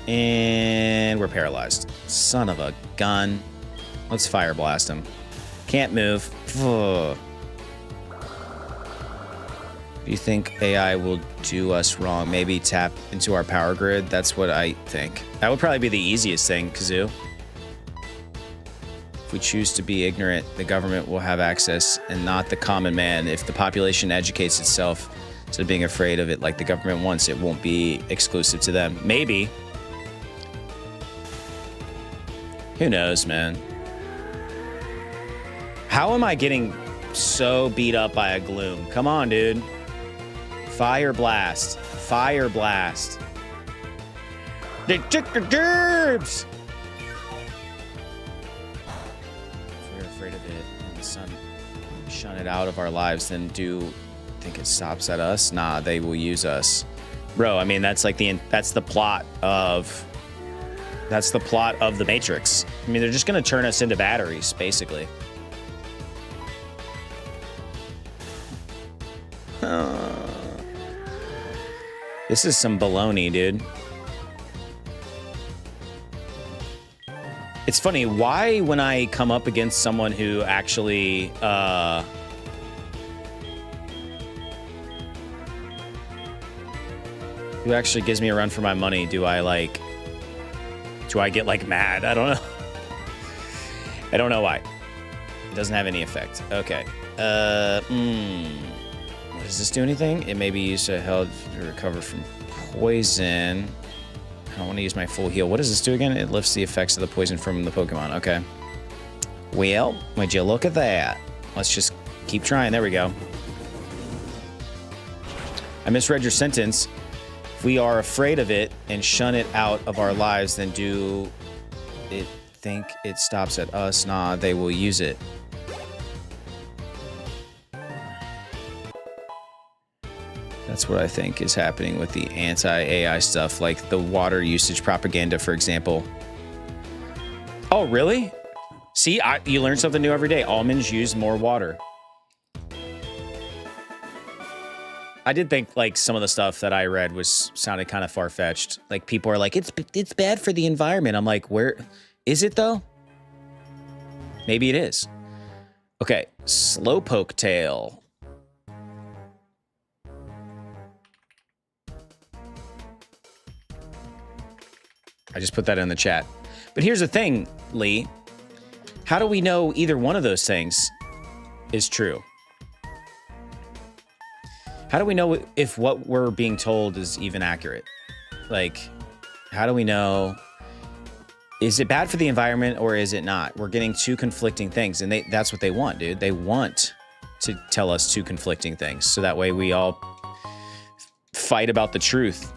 And we're paralyzed. Son of a gun. Let's fire blast him. Can't move. Ugh. Do you think AI will do us wrong? Maybe tap into our power grid? That's what I think. That would probably be the easiest thing, Kazoo. If we choose to be ignorant, the government will have access and not the common man. If the population educates itself instead of being afraid of it like the government wants, it won't be exclusive to them. Maybe. Who knows, man? How am I getting so beat up by a gloom? Come on, dude. Fire blast. Fire blast. They took the gerbs! If we're afraid of it and the sun shun it out of our lives, then do you think it stops at us? Nah, they will use us. Bro, I mean, that's like that's the plot of the Matrix. I mean, they're just gonna turn us into batteries, basically. This is some baloney, dude. It's funny, why when I come up against someone who actually gives me a run for my money, do I get like mad? I don't know. I don't know why. It doesn't have any effect. Okay. Does this do anything? It may be used to help to recover from poison. I don't want to use my full heal. What does this do again? It lifts the effects of the poison from the Pokemon. Okay. Well, would you look at that? Let's just keep trying. There we go. I misread your sentence. If we are afraid of it and shun it out of our lives, then do it think it stops at us? Nah, they will use it. That's what I think is happening with the anti-AI stuff, like the water usage propaganda, for example. Oh, really? See, you learn something new every day. Almonds use more water. I did think like some of the stuff that I read sounded kind of far-fetched. Like people are like, it's bad for the environment. I'm like, where is it though? Maybe it is. Okay, Slowpoke Tail. I just put that in the chat. But here's the thing, Lee. How do we know either one of those things is true? How do we know if what we're being told is even accurate? Like, how do we know? Is it bad for the environment or is it not? We're getting two conflicting things, and that's what they want, dude. They want to tell us two conflicting things, so that way we all fight about the truth.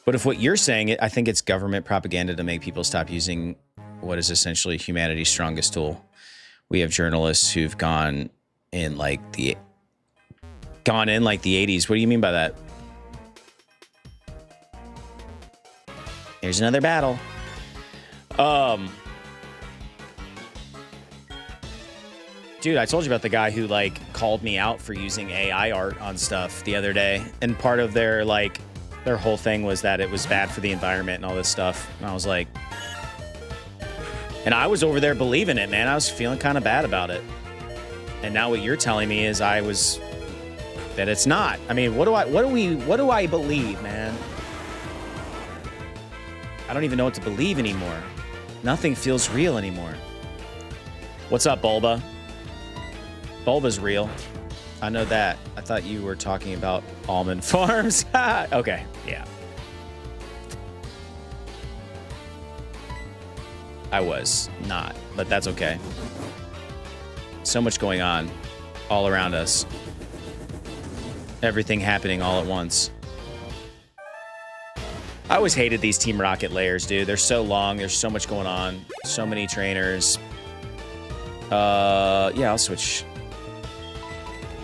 But if what you're saying, I think it's government propaganda to make people stop using what is essentially humanity's strongest tool. We have journalists who've gone in like the 80s. What do you mean by that? Here's another battle. Dude, I told you about the guy who like called me out for using AI art on stuff the other day, and part of their whole thing was that it was bad for the environment and all this stuff. And I was like, and I was over there believing it, man. I was feeling kind of bad about it. And now what you're telling me is that it's not. I mean, what do I believe, man? I don't even know what to believe anymore. Nothing feels real anymore. What's up, Bulba? Bulba's real. I know that. I thought you were talking about almond farms. Okay, yeah. I was not, but that's okay. So much going on all around us. Everything happening all at once. I always hated these Team Rocket layers, dude. They're so long. There's so much going on. So many trainers. Yeah, I'll switch.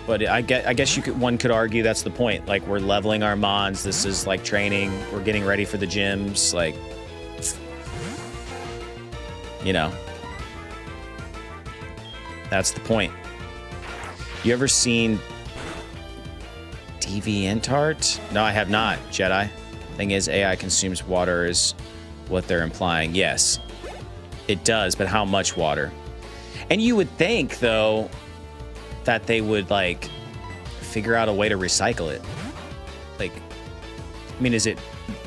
But I guess one could argue that's the point. Like, we're leveling our mons. This is like training. We're getting ready for the gyms. Like, you know, that's the point. You ever seen DeviantArt? No, I have not, Jedi. Thing is, AI consumes water is what they're implying. Yes, it does, but how much water? And you would think, though, that they would, like, figure out a way to recycle it. Like, I mean, is it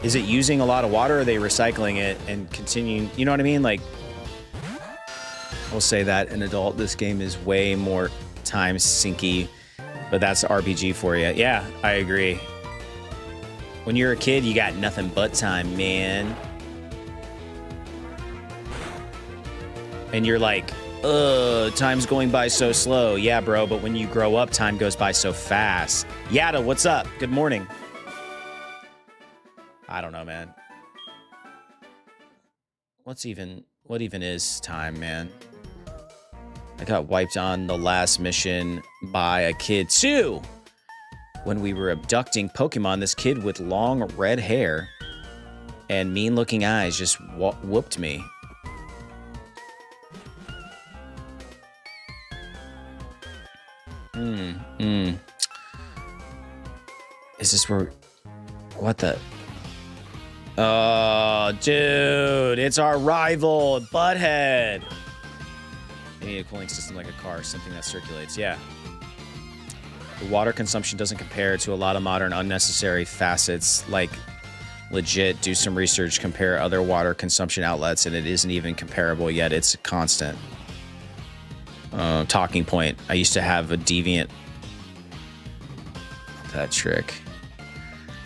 using a lot of water, or are they recycling it and continuing? You know what I mean? Like, I'll say that an adult, this game is way more time sinky, but that's RPG for you. Yeah, I agree. When you're a kid, you got nothing but time, man. And you're like, time's going by so slow. Yeah, bro, but when you grow up, time goes by so fast. Yada, what's up? Good morning. I don't know, man. What even is time, man? I got wiped on the last mission by a kid, too. When we were abducting Pokemon, this kid with long red hair and mean-looking eyes just whooped me. Is this where... What the... Oh, dude, it's our rival, Butthead. You need a cooling system like a car, something that circulates. Yeah. The water consumption doesn't compare to a lot of modern unnecessary facets. Like, legit, do some research, compare other water consumption outlets, and it isn't even comparable yet. It's constant. Talking point. I used to have a deviant. That trick.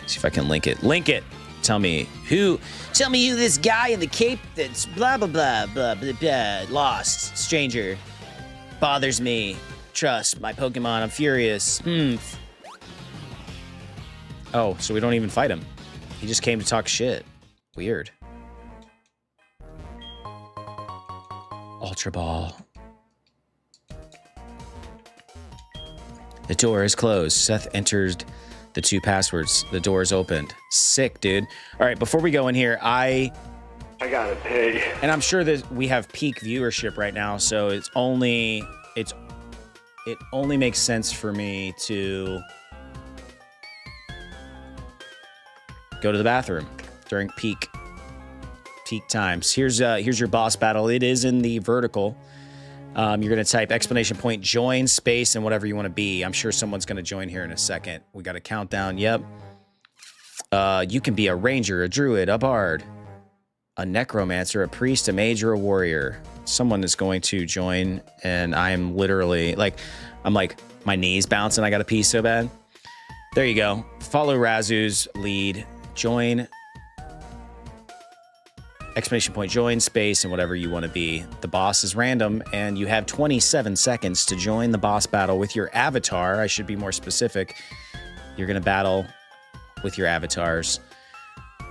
See if I can link it. Link it. Tell me who this guy in the cape that's blah, blah, blah, blah, blah, blah, lost, stranger, bothers me. Trust my Pokemon. I'm furious. Oh, so we don't even fight him. He just came to talk shit. Weird. Ultra Ball. The door is closed. Seth entered the 2 passwords. The door is opened. Sick, dude. All right, before we go in here, I gotta pay. And I'm sure that we have peak viewership right now, so it only makes sense for me to go to the bathroom during peak times. Here's your boss battle. It is in the vertical. You're going to type exclamation point, join, space, and whatever you want to be. I'm sure someone's going to join here in a second. We got a countdown. Yep. You can be a ranger, a druid, a bard, a necromancer, a priest, a mage, or a warrior. Someone is going to join, and I'm literally my knees bouncing. I got to pee so bad. There you go. Follow Razu's lead. Join. Exclamation point, join, space, and whatever you want to be. The boss is random, and you have 27 seconds to join the boss battle with your avatar. I should be more specific. You're going to battle with your avatars.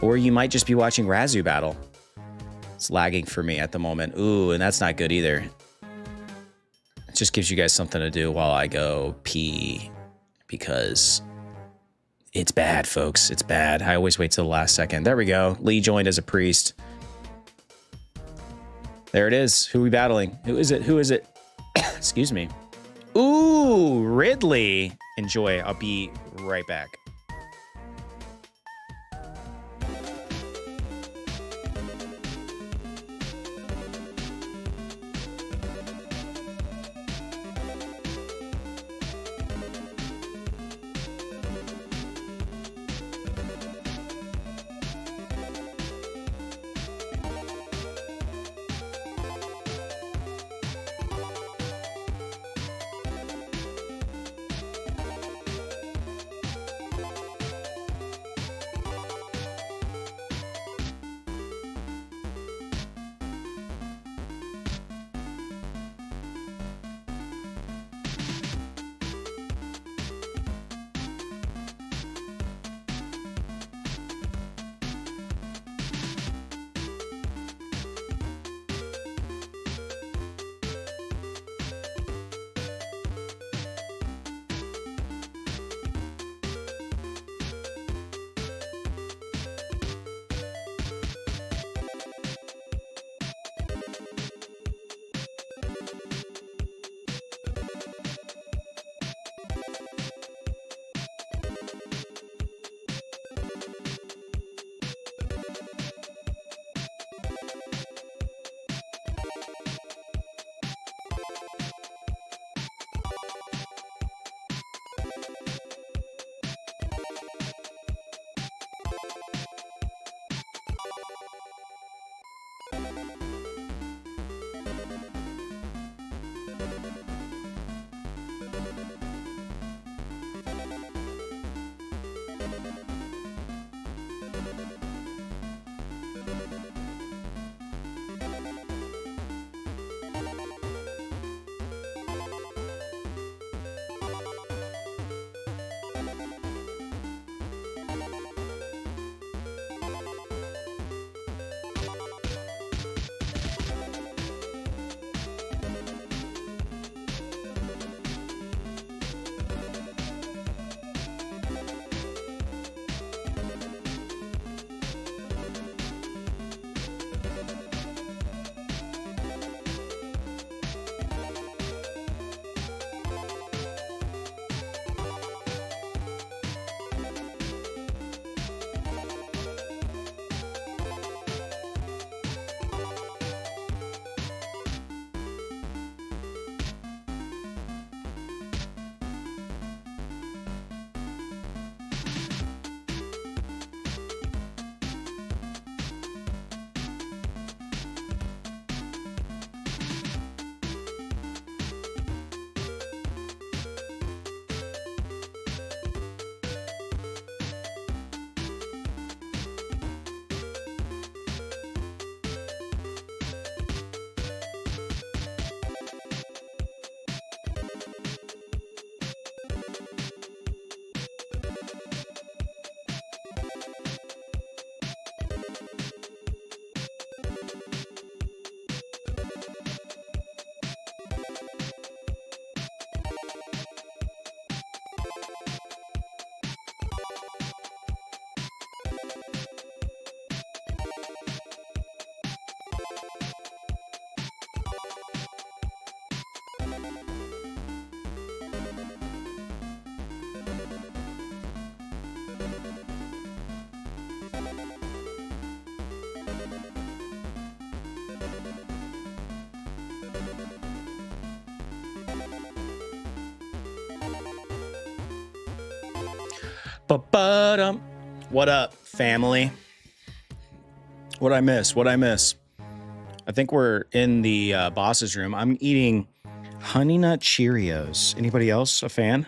Or you might just be watching Razu battle. It's lagging for me at the moment. Ooh, and that's not good either. It just gives you guys something to do while I go pee. Because it's bad, folks. It's bad. I always wait till the last second. There we go. Lee joined as a priest. There it is. Who are we battling? Who is it? Who is it? Excuse me. Ooh, Ridley. Enjoy. I'll be right back. Ba-ba-dum. What up, family? What'd I miss? What'd I miss? I think we're in the boss's room. I'm eating Honey Nut Cheerios. Anybody else a fan?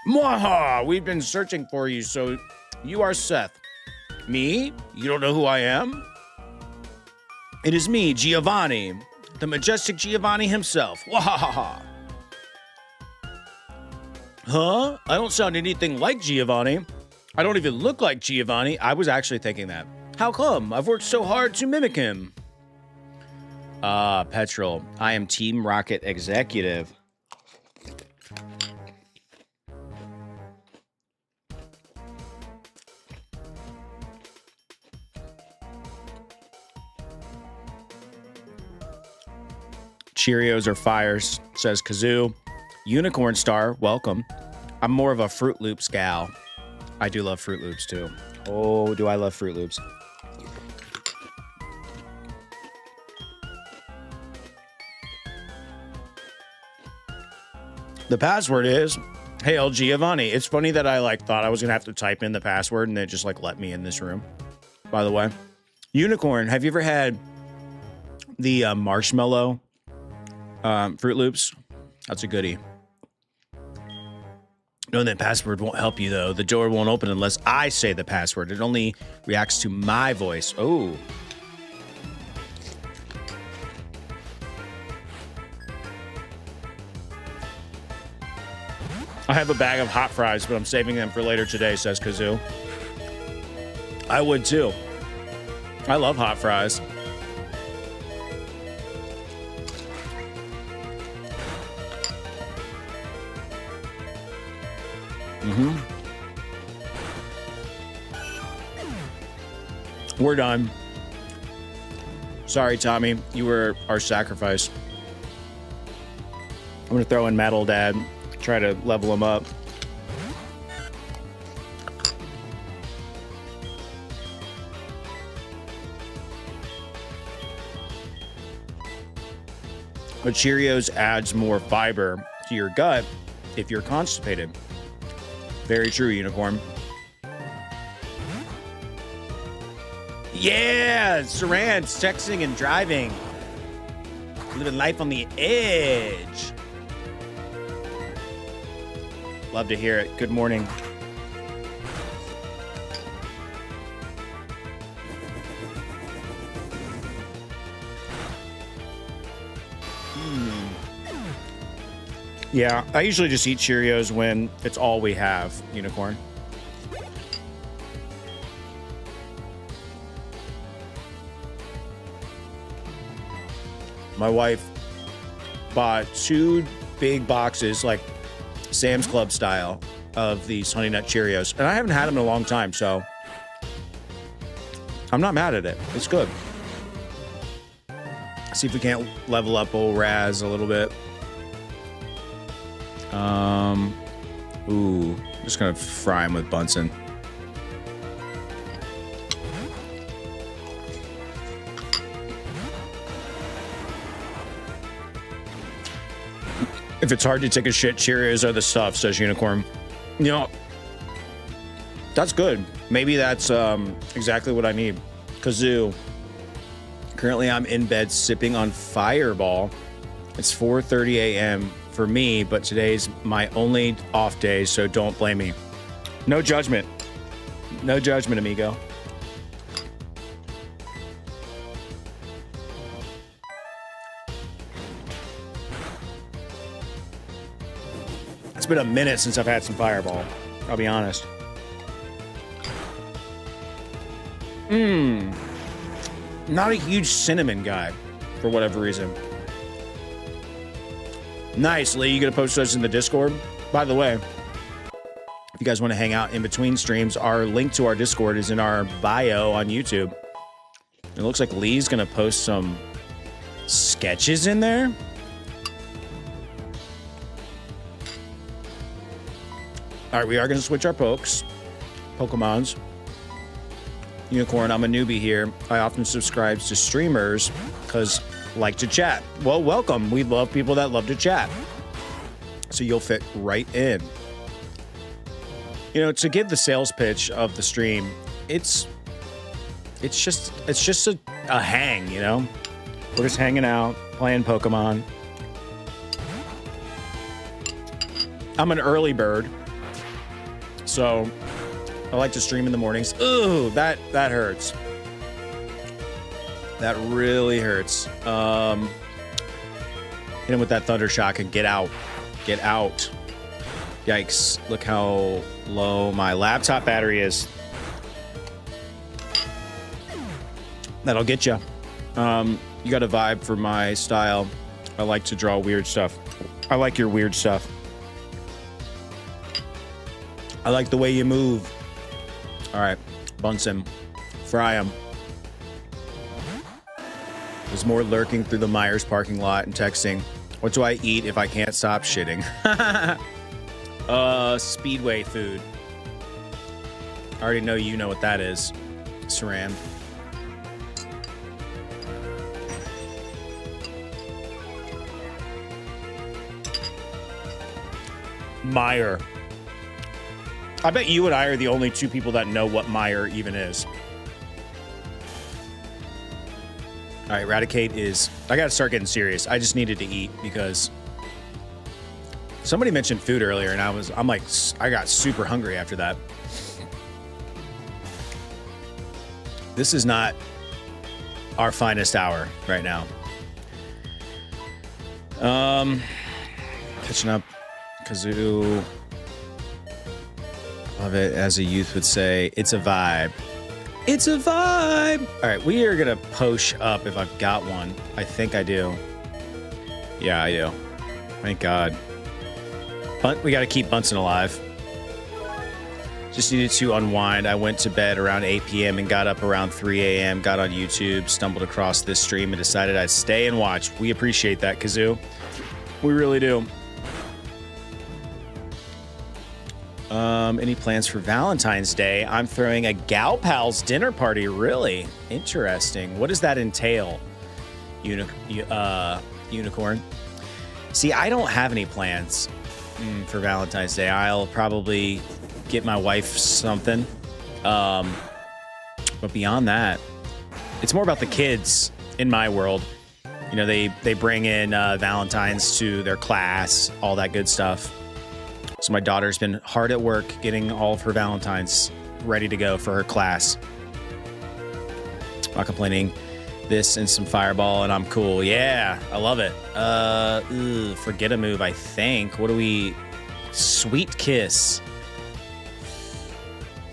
Mwaha! We've been searching for you, so you are Seth. Me? You don't know who I am? It is me, Giovanni, the majestic Giovanni himself. Wahaha! Huh? I don't sound anything like Giovanni. I don't even look like Giovanni. I was actually thinking that. How come? I've worked so hard to mimic him. Petrol. I am Team Rocket executive. Cheerios are fires, says Kazoo. Unicorn Star, welcome. I'm more of a Fruit Loops gal. I do love Fruit Loops too. Oh, do I love Fruit Loops. The password is Hail Giovanni. It's funny that I thought I was gonna have to type in the password and it just let me in this room. By the way, Unicorn, have you ever had the marshmallow Fruit Loops? That's a goodie. Knowing that password won't help you though. The door won't open unless I say the password. It only reacts to my voice. Oh. I have a bag of hot fries, but I'm saving them for later today, says Kazoo. I would too. I love hot fries. We're done. Sorry, Tommy. You were our sacrifice. I'm gonna throw in Metal Dad. Try to level him up. But Cheerios adds more fiber to your gut if you're constipated. Very true, Unicorn. Yeah, Saran's texting and driving. Living life on the edge. Love to hear it. Good morning. Yeah, I usually just eat Cheerios when it's all we have, Unicorn. My wife bought 2 big boxes, Sam's Club style, of these Honey Nut Cheerios. And I haven't had them in a long time, so I'm not mad at it. It's good. See if we can't level up old Raz a little bit. Ooh, just gonna fry him with Bunsen. If it's hard to take a shit, Cheerios are the stuff, says Unicorn. You know, that's good. Maybe that's exactly what I need. Kazoo. Currently, I'm in bed sipping on Fireball. It's 4:30 a.m. for me, but today's my only off day, so don't blame me. No judgment. No judgment, amigo. It's been a minute since I've had some Fireball. I'll be honest. Not a huge cinnamon guy, for whatever reason. Nice, Lee. You gonna post those in the Discord? By the way, if you guys want to hang out in between streams, our link to our Discord is in our bio on YouTube. It looks like Lee's gonna post some sketches in there. All right, we are gonna switch our Pokemons. Unicorn, I'm a newbie here. I often subscribe to streamers because like to chat. Well, welcome. We love people that love to chat. So you'll fit right in. You know, to give the sales pitch of the stream, it's just a hang, you know? We're just hanging out, playing Pokemon. I'm an early bird, so I like to stream in the mornings. Ooh, that hurts. That really hurts. Hit him with that Thunder Shock and get out. Get out. Yikes. Look how low my laptop battery is. That'll get you. You got a vibe for my style. I like to draw weird stuff. I like your weird stuff. I like the way you move. All right, Bunsen, fry him. There's more lurking through the Myers parking lot and texting. What do I eat if I can't stop shitting? Speedway food. I already know you know what that is, Saran. Meyer. I bet you and I are the only two people that know what Meyer even is. All right, Eradicate is... I got to start getting serious. I just needed to eat because... Somebody mentioned food earlier, and I'm like, I got super hungry after that. This is not our finest hour right now. Catching up. Kazoo. Love it, as a youth would say. It's a vibe. It's a vibe. All right, we are gonna posh up if I've got one. I think I do. Yeah, I do. Thank God. But we gotta keep Bunsen alive. Just needed to unwind. I went to bed around 8 p.m. and got up around 3 a.m. Got on YouTube, stumbled across this stream, and decided I'd stay and watch. We appreciate that, Kazoo. We really do. Any plans for Valentine's Day? I'm throwing a Gal Pals dinner party. Really interesting. What does that entail, Unicorn? See, I don't have any plans for Valentine's Day. I'll probably get my wife something. But beyond that, it's more about the kids in my world. You know, they bring in Valentines to their class, all that good stuff. So my daughter's been hard at work getting all of her Valentines ready to go for her class. Not complaining. This and some Fireball and I'm cool. Yeah, I love it. Forget a move, I think. What do we... Sweet Kiss.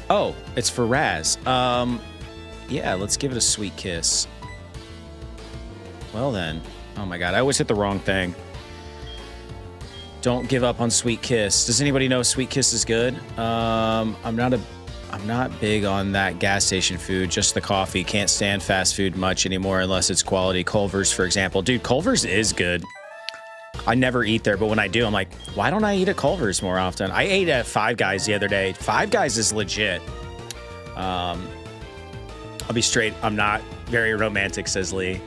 Oh, it's for Raz. Yeah, let's give it a Sweet Kiss. Well then. Oh my God, I always hit the wrong thing. Don't give up on Sweet Kiss. Does anybody know Sweet Kiss is good? I'm not big on that gas station food, just the coffee. Can't stand fast food much anymore unless it's quality. Culver's, for example. Dude, Culver's is good. I never eat there, but when I do, I'm like, why don't I eat at Culver's more often? I ate at Five Guys the other day. Five Guys is legit. I'll be straight. I'm not very romantic, says Lee.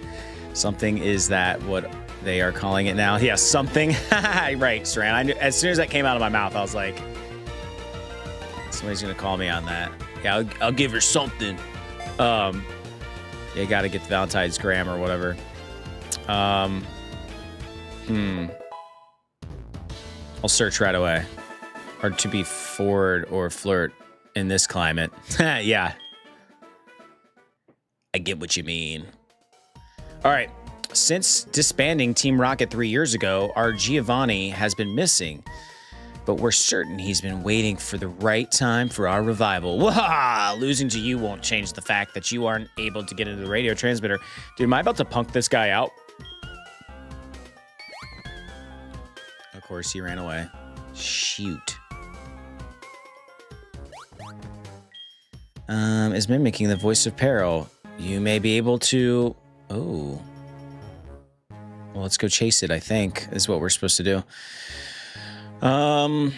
Something is that what they are calling it now. Yeah, something. Right, Saran. I knew, as soon as that came out of my mouth, I was like, somebody's going to call me on that. Yeah, I'll give her something. Yeah, you got to get the Valentine's gram or whatever. I'll search right away. Hard to be forward or flirt in this climate. Yeah. I get what you mean. All right. Since disbanding Team Rocket 3 years ago, our Giovanni has been missing, but we're certain he's been waiting for the right time for our revival. Wah! Losing to you won't change the fact that you aren't able to get into the radio transmitter. Dude, am I about to punk this guy out? Of course, he ran away. Shoot. Is mimicking the voice of peril. You may be able to... Oh... Well, let's go chase it, I think, is what we're supposed to do. In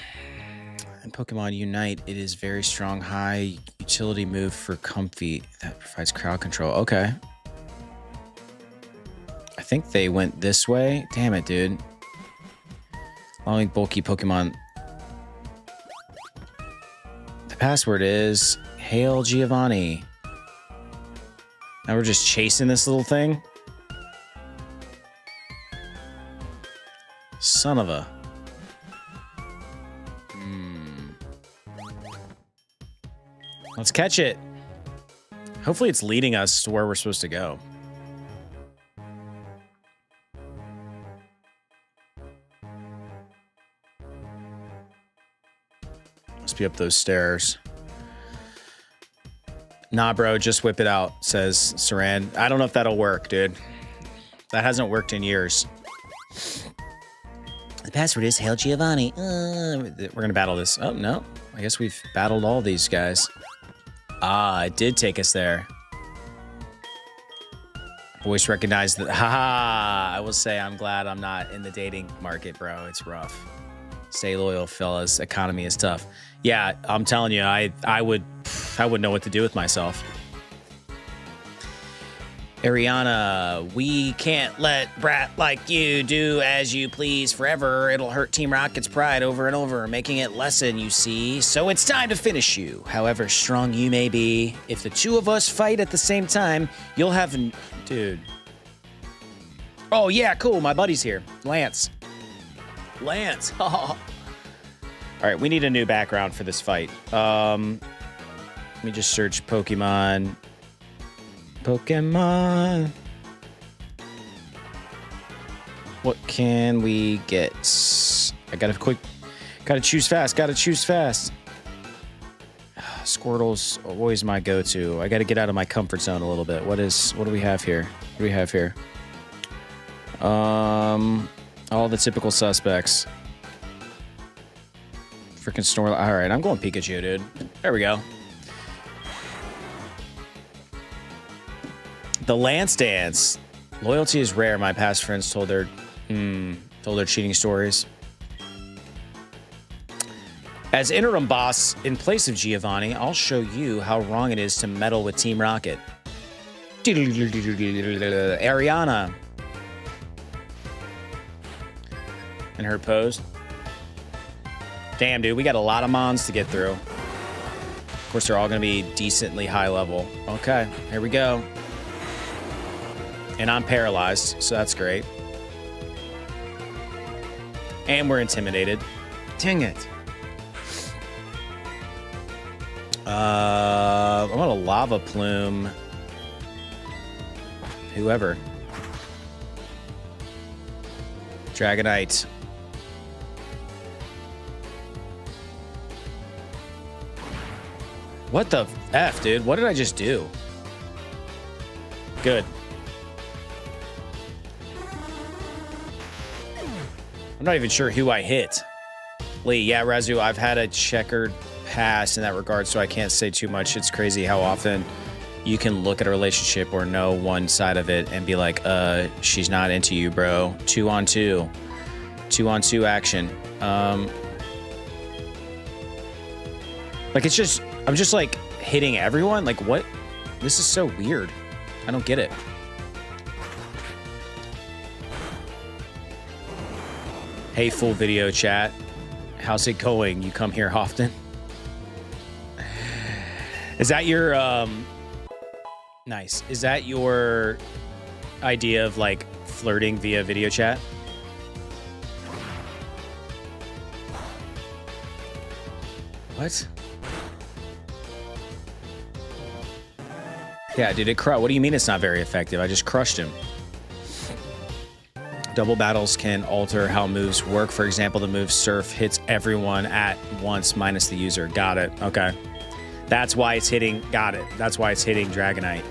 Pokemon Unite, it is very strong high. You Utility move for comfy that provides crowd control. Okay. I think they went this way. Damn it, dude. Allowing bulky Pokemon. The password is Hail Giovanni. Now we're just chasing this little thing. Son of a... Let's catch it. Hopefully it's leading us to where we're supposed to go. Must be up those stairs. Nah, bro, just whip it out, says Saran. I don't know if that'll work, dude. That hasn't worked in years. The password is Hail Giovanni. We're going to battle this. Oh, no. I guess we've battled all these guys. Ah, it did take us there. Voice recognized that. Haha. I will say I'm glad I'm not in the dating market, bro. It's rough. Stay loyal, fellas. Economy is tough. Yeah, I'm telling you, I wouldn't know what to do with myself. Ariana, we can't let brat like you do as you please forever. It'll hurt Team Rocket's pride over and over, making it lessen, you see. So it's time to finish you. However strong you may be, if the two of us fight at the same time, you'll have... Dude. Oh, yeah, cool. My buddy's here. Lance. Lance. All right, we need a new background for this fight. Let me just search Pokemon. Pokemon. What can we get? I gotta choose fast. Squirtle's always my go-to. I gotta get out of my comfort zone a little bit. What do we have here? All the typical suspects. Freaking Snorlax. All right, I'm going Pikachu, dude. There we go. The Lance Dance. Loyalty is rare. My past friends told their cheating stories. As interim boss in place of Giovanni, I'll show you how wrong it is to meddle with Team Rocket. Ariana. And her pose. Damn, dude, we got a lot of mons to get through. Of course, they're all going to be decently high level. Okay, here we go. And I'm paralyzed, so that's great. And we're intimidated. Dang it. I want a lava plume. Whoever. Dragonite. What the F, dude? What did I just do? Good. I'm not even sure who I hit. Lee, yeah, Razu, I've had a checkered past in that regard, so I can't say too much. It's crazy how often you can look at a relationship or know one side of it and be like, she's not into you, bro. 2-on-2. 2-on-2 action. Like, it's just, I'm just like hitting everyone. Like, what? This is so weird. I don't get it. Hey, full video chat. How's it going? You come here often? Is that your, nice. Is that your idea of, like, flirting via video chat? What? Yeah, dude, what do you mean it's not very effective? I just crushed him. Double battles can alter how moves work. For example, the move Surf hits everyone at once minus the user. Got it. Okay. That's why it's hitting. Got it. That's why it's hitting Dragonite.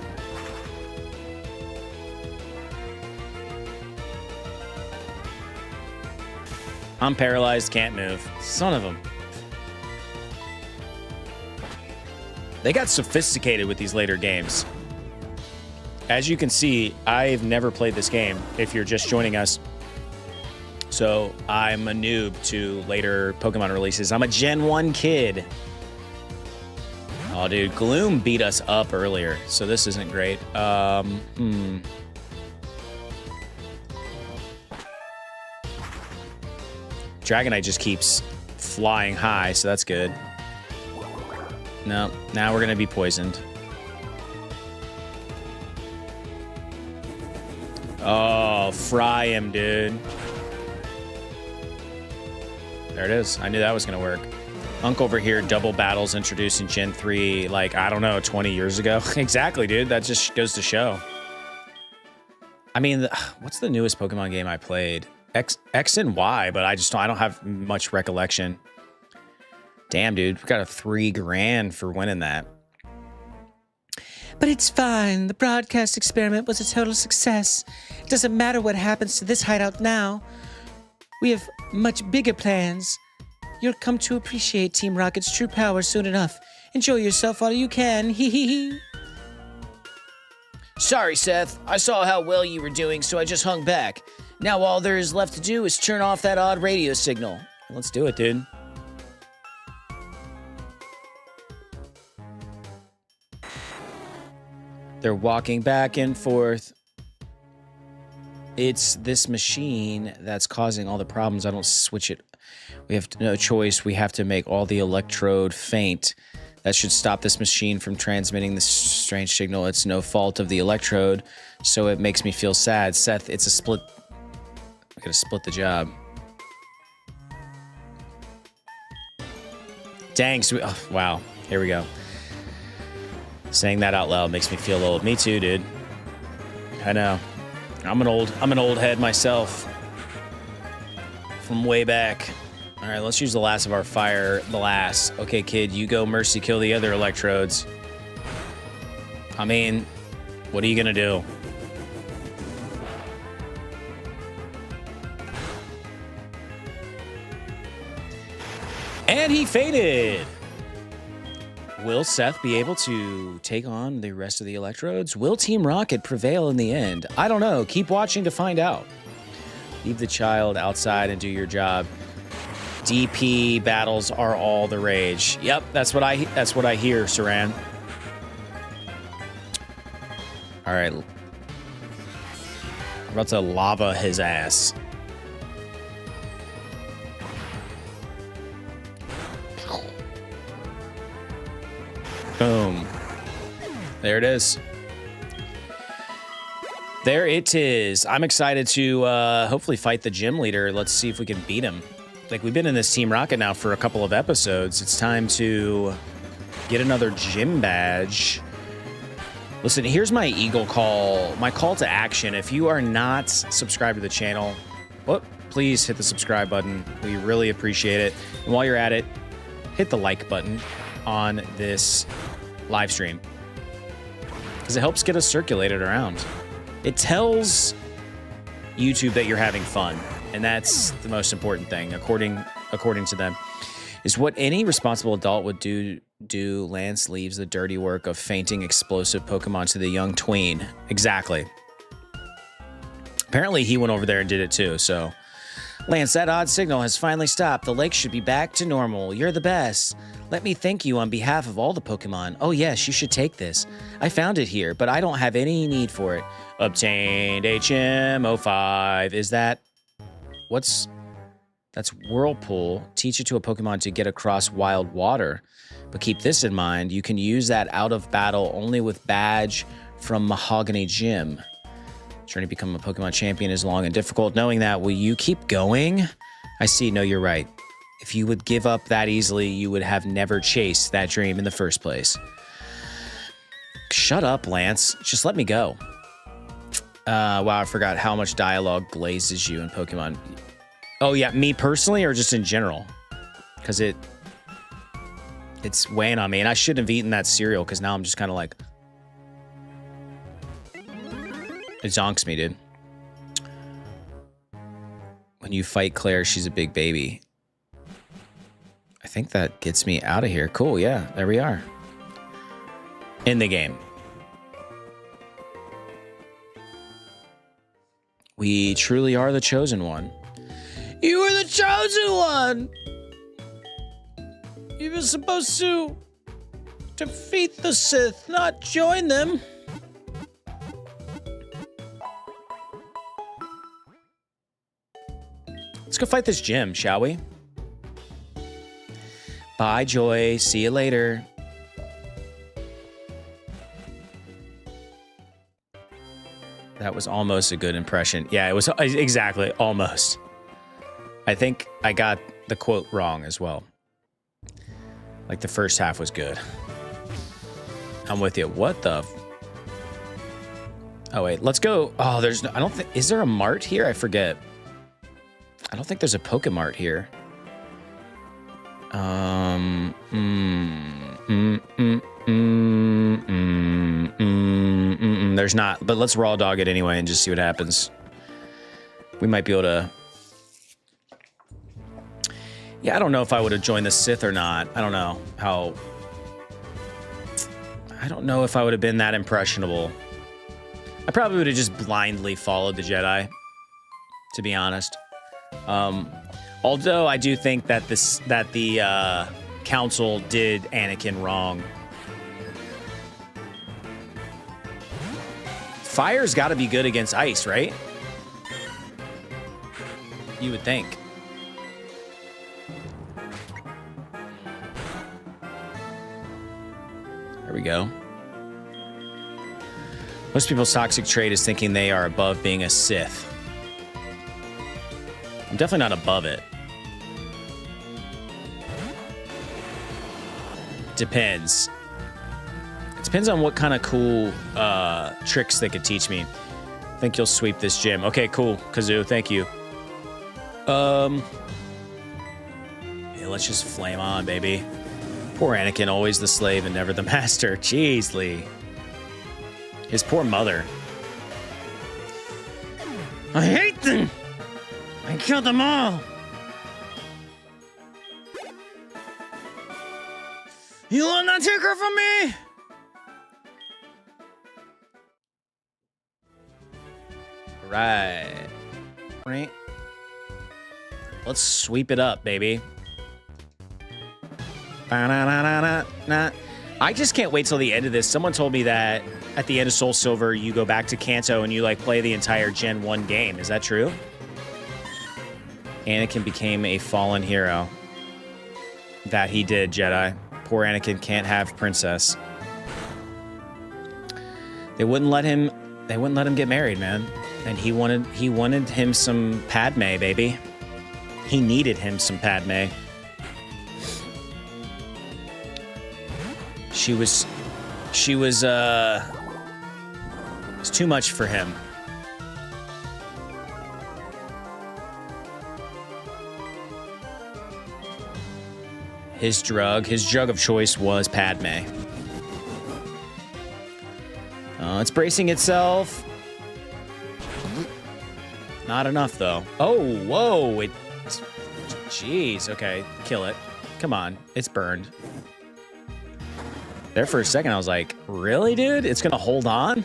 I'm paralyzed. Can't move. Son of them. They got sophisticated with these later games. As you can see, I've never played this game if you're just joining us. So I'm a noob to later Pokemon releases. I'm a Gen 1 kid. Oh, dude, Gloom beat us up earlier, so this isn't great. Dragonite just keeps flying high, so that's good. No, now we're gonna be poisoned. Oh, fry him, dude. There it is. I knew that was gonna work. Unk over here, double battles introduced in Gen 3, like, I don't know, 20 years ago. Exactly, dude. That just goes to show. I mean, what's the newest Pokemon game I played? X and Y, but I don't have much recollection. Damn, dude. We got a $3 grand for winning that. But it's fine. The broadcast experiment was a total success. It doesn't matter what happens to this hideout now. We have much bigger plans. You'll come to appreciate Team Rocket's true power soon enough. Enjoy yourself while you can. Hee hee hee. Sorry, Seth. I saw how well you were doing, so I just hung back. Now all there is left to do is turn off that odd radio signal. Let's do it, dude. They're walking back and forth. It's this machine that's causing all the problems. I don't switch it. We have no choice. We have to make all the electrode faint. That should stop this machine from transmitting this strange signal. It's no fault of the electrode, so it makes me feel sad. Seth, it's a split. I gotta split the job. Dang, sweet. Oh, wow. Here we go. Saying that out loud makes me feel old. Me too, dude. I know. I'm an old head myself. From way back. All right, let's use the last of our fire. The last. Okay, kid, you go mercy kill the other electrodes. I mean, what are you gonna do? And he faded. Will Seth be able to take on the rest of the electrodes? Will Team Rocket prevail in the end? I don't know. Keep watching to find out. Leave the child outside and do your job. DP battles are all the rage. Yep, that's what I hear, Saran. All right. I'm about to lava his ass. Boom. There it is. There it is. I'm excited to hopefully fight the gym leader. Let's see if we can beat him. Like, we've been in this Team Rocket now for a couple of episodes. It's time to get another gym badge. Listen, here's my Eagle call, my call to action. If you are not subscribed to the channel, please hit the subscribe button. We really appreciate it. And while you're at it, hit the like button on this live stream, because it helps get us circulated around. It tells YouTube that you're having fun, and that's the most important thing, according to them. Is what any responsible adult would do. Lance leaves the dirty work of fainting explosive Pokemon to the young tween. Exactly. Apparently he went over there and did it too, so. Lance, that odd signal has finally stopped. The lake should be back to normal. You're the best. Let me thank you on behalf of all the Pokemon. Oh yes, you should take this. I found it here, but I don't have any need for it. Obtained HM05. Is that... That's Whirlpool. Teach it to a Pokemon to get across wild water. But keep this in mind, you can use that out of battle only with badge from Mahogany Gym. Journey to become a Pokemon champion is long and difficult. Knowing that, will you keep going? I see. No, you're right. If you would give up that easily, you would have never chased that dream in the first place. Shut up, Lance. Just let me go. Wow, I forgot how much dialogue glazes you in Pokemon. Oh, yeah, me personally or just in general? Because it's weighing on me. And I shouldn't have eaten that cereal because now I'm just kind of like... It zonks me, dude. When you fight Claire, she's a big baby. I think that gets me out of here. Cool, yeah, there we are. In the game. We truly are the chosen one. You were the chosen one! You were supposed to defeat the Sith, not join them. Let's go fight this gym, shall we? Bye, Joy. See you later. That was almost a good impression. Yeah, it was exactly, almost. I think I got the quote wrong as well. Like the first half was good. I'm with you. What the? Oh, wait, let's go. Oh, there's no, I don't think, is there a mart here? I forget. I don't think there's a Pokemart here. There's not, but let's raw dog it anyway and just see what happens. We might be able to. Yeah, I don't know if I would have joined the Sith or not. I don't know how. I don't know if I would have been that impressionable. I probably would have just blindly followed the Jedi, to be honest. Although I do think that the council did Anakin wrong. Fire's got to be good against ice, right? You would think. There we go. Most people's toxic trait is thinking they are above being a Sith. I'm definitely not above it. Depends. It depends on what kind of cool tricks they could teach me. I think you'll sweep this gym. Okay, cool. Kazoo, thank you. Yeah, let's just flame on, baby. Poor Anakin, always the slave and never the master. Jeez, Lee. His poor mother. I hate them! I killed them all! You will not take her from me! Right. Right. Let's sweep it up, baby. I just can't wait till the end of this. Someone told me that at the end of SoulSilver, you go back to Kanto and you like play the entire Gen 1 game. Is that true? Anakin became a fallen hero. That he did, Jedi. Poor Anakin can't have princess. They wouldn't let him get married, man. And he wanted him some Padme, baby. He needed him some Padme. She was it's too much for him. His drug of choice was Padme. It's bracing itself. Not enough, though. Oh, whoa. Jeez. Okay, kill it. Come on. It's burned. There for a second, I was like, really, dude? It's going to hold on?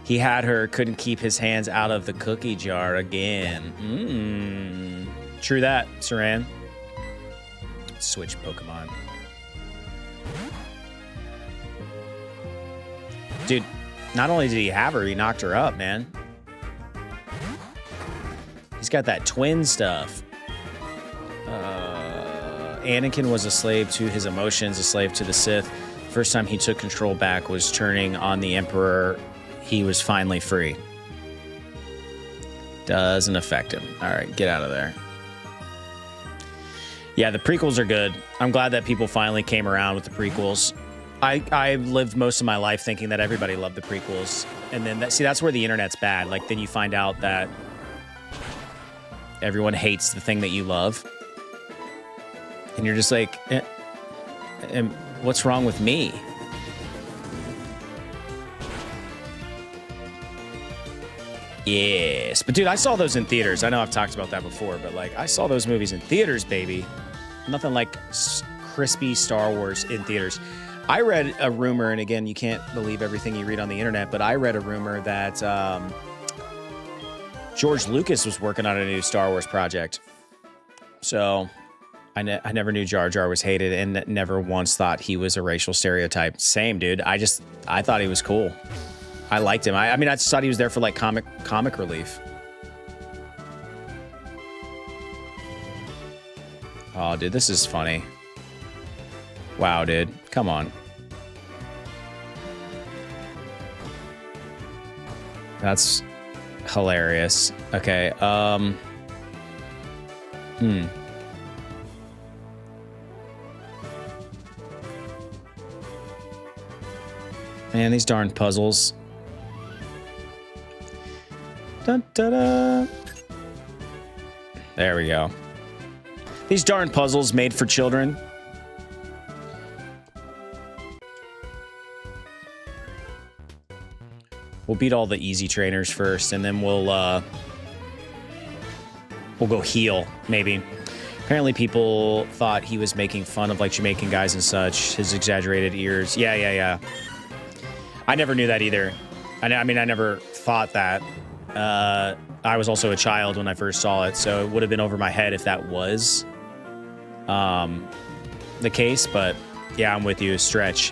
He had her, couldn't keep his hands out of the cookie jar again. True that, Saran. Switch Pokemon. Dude, not only did he have her, he knocked her up, man. He's got that twin stuff. Anakin was a slave to his emotions, a slave to the Sith. First time he took control back was turning on the Emperor. He was finally free. Doesn't affect him. All right, get out of there. Yeah, the prequels are good. I'm glad that people finally came around with the prequels. I lived most of my life thinking that everybody loved the prequels. And then, that's where the internet's bad. Like, then you find out that everyone hates the thing that you love. And you're just like, what's wrong with me? Yes. But, dude, I saw those in theaters. I know I've talked about that before, but, like, I saw those movies in theaters, baby. Nothing like crispy Star Wars in theaters. I read a rumor, and again, you can't believe everything you read on the internet, but I read a rumor that George Lucas was working on a new Star Wars project. So I never knew Jar Jar was hated and never once thought he was a racial stereotype. Same, dude. I thought he was cool. I liked him. I mean, I just thought he was there for like comic relief. Oh, dude, this is funny. Wow, dude. Come on. That's hilarious. Okay, Man, these darn puzzles. Dun, da, da. There we go. These darn puzzles made for children. We'll beat all the easy trainers first, and then we'll go heal, maybe. Apparently people thought he was making fun of like Jamaican guys and such, his exaggerated ears. Yeah. I never knew that either. I mean, I never thought that. I was also a child when I first saw it, so it would have been over my head if that was the case, but yeah, I'm with you, Stretch.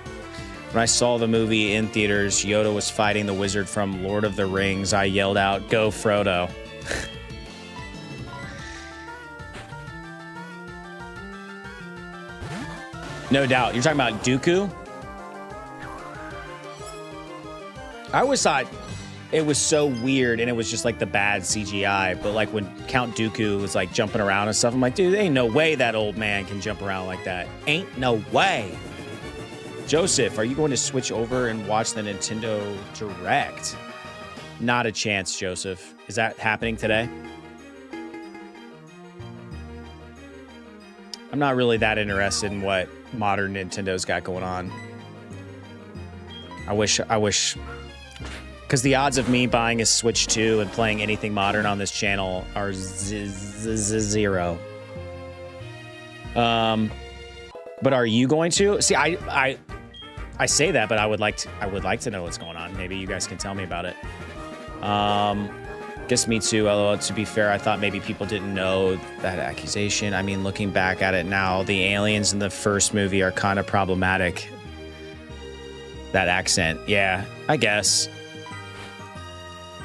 When I saw the movie in theaters, Yoda was fighting the wizard from Lord of the Rings. I yelled out, "Go, Frodo." No doubt. You're talking about Dooku? I always thought it was so weird and it was just like the bad CGI, but like when Count Dooku was like jumping around and stuff, I'm like, dude, ain't no way that old man can jump around like that. Ain't no way. Joseph, are you going to switch over and watch the Nintendo Direct? Not a chance, Joseph. Is that happening today? I'm not really that interested in what modern Nintendo's got going on. I wish, because the odds of me buying a Switch 2 and playing anything modern on this channel are zero. But are you going to? See, I say that, but I would like to know what's going on. Maybe you guys can tell me about it. Guess me too. Although to be fair, I thought maybe people didn't know that accusation. I mean, looking back at it now, the aliens in the first movie are kind of problematic. That accent, yeah, I guess.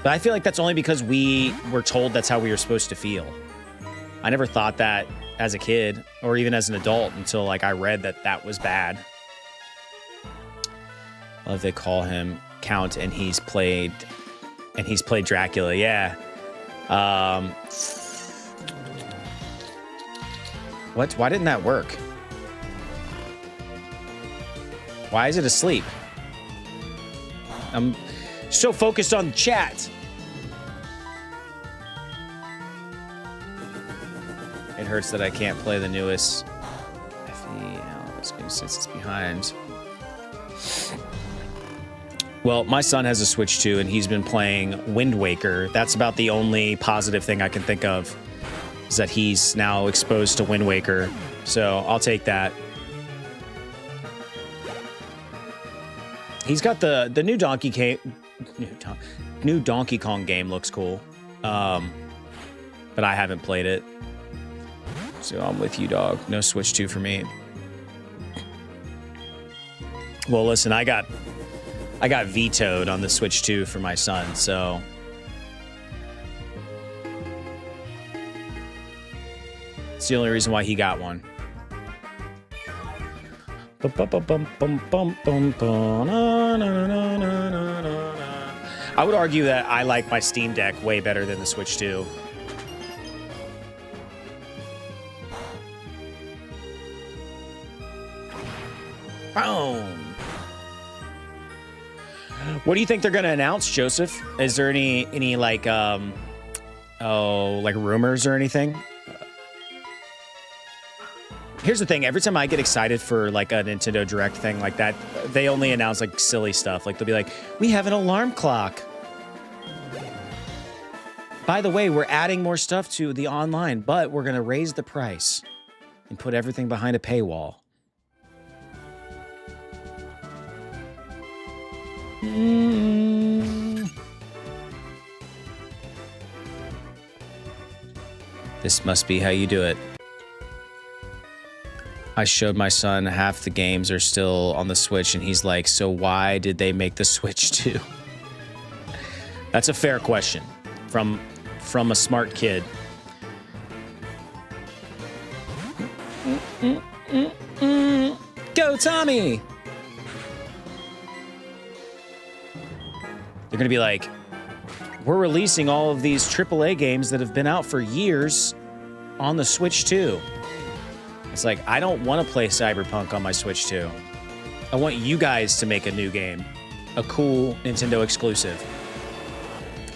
But I feel like that's only because we were told that's how we were supposed to feel. I never thought that as a kid or even as an adult until like I read that that was bad. I love they call him Count and he's played Dracula. Yeah. What? Why didn't that work? Why is it asleep? I'm so focused on the chat. It hurts that I can't play the newest FEL since it's behind. Well, my son has a Switch 2, and he's been playing Wind Waker. That's about the only positive thing I can think of, is that he's now exposed to Wind Waker. So I'll take that. He's got the new new Donkey Kong game looks cool, but I haven't played it. So I'm with you, dog. No Switch 2 for me. Well, listen, I got vetoed on the Switch 2 for my son, so it's the only reason why he got one. I would argue that I like my Steam Deck way better than the Switch 2. Boom. What do you think they're going to announce, Joseph? Is there any like like rumors or anything? Here's the thing, every time I get excited for like a Nintendo Direct thing like that, they only announce like silly stuff. Like they'll be like, we have an alarm clock. By the way, we're adding more stuff to the online, but we're going to raise the price and put everything behind a paywall. This must be how you do it. I showed my son half the games are still on the Switch, and he's like, so why did they make the Switch 2? That's a fair question from a smart kid. Go, Tommy! They're going to be like, we're releasing all of these AAA games that have been out for years on the Switch 2. It's like, I don't want to play Cyberpunk on my Switch 2. I want you guys to make a new game. A cool Nintendo exclusive.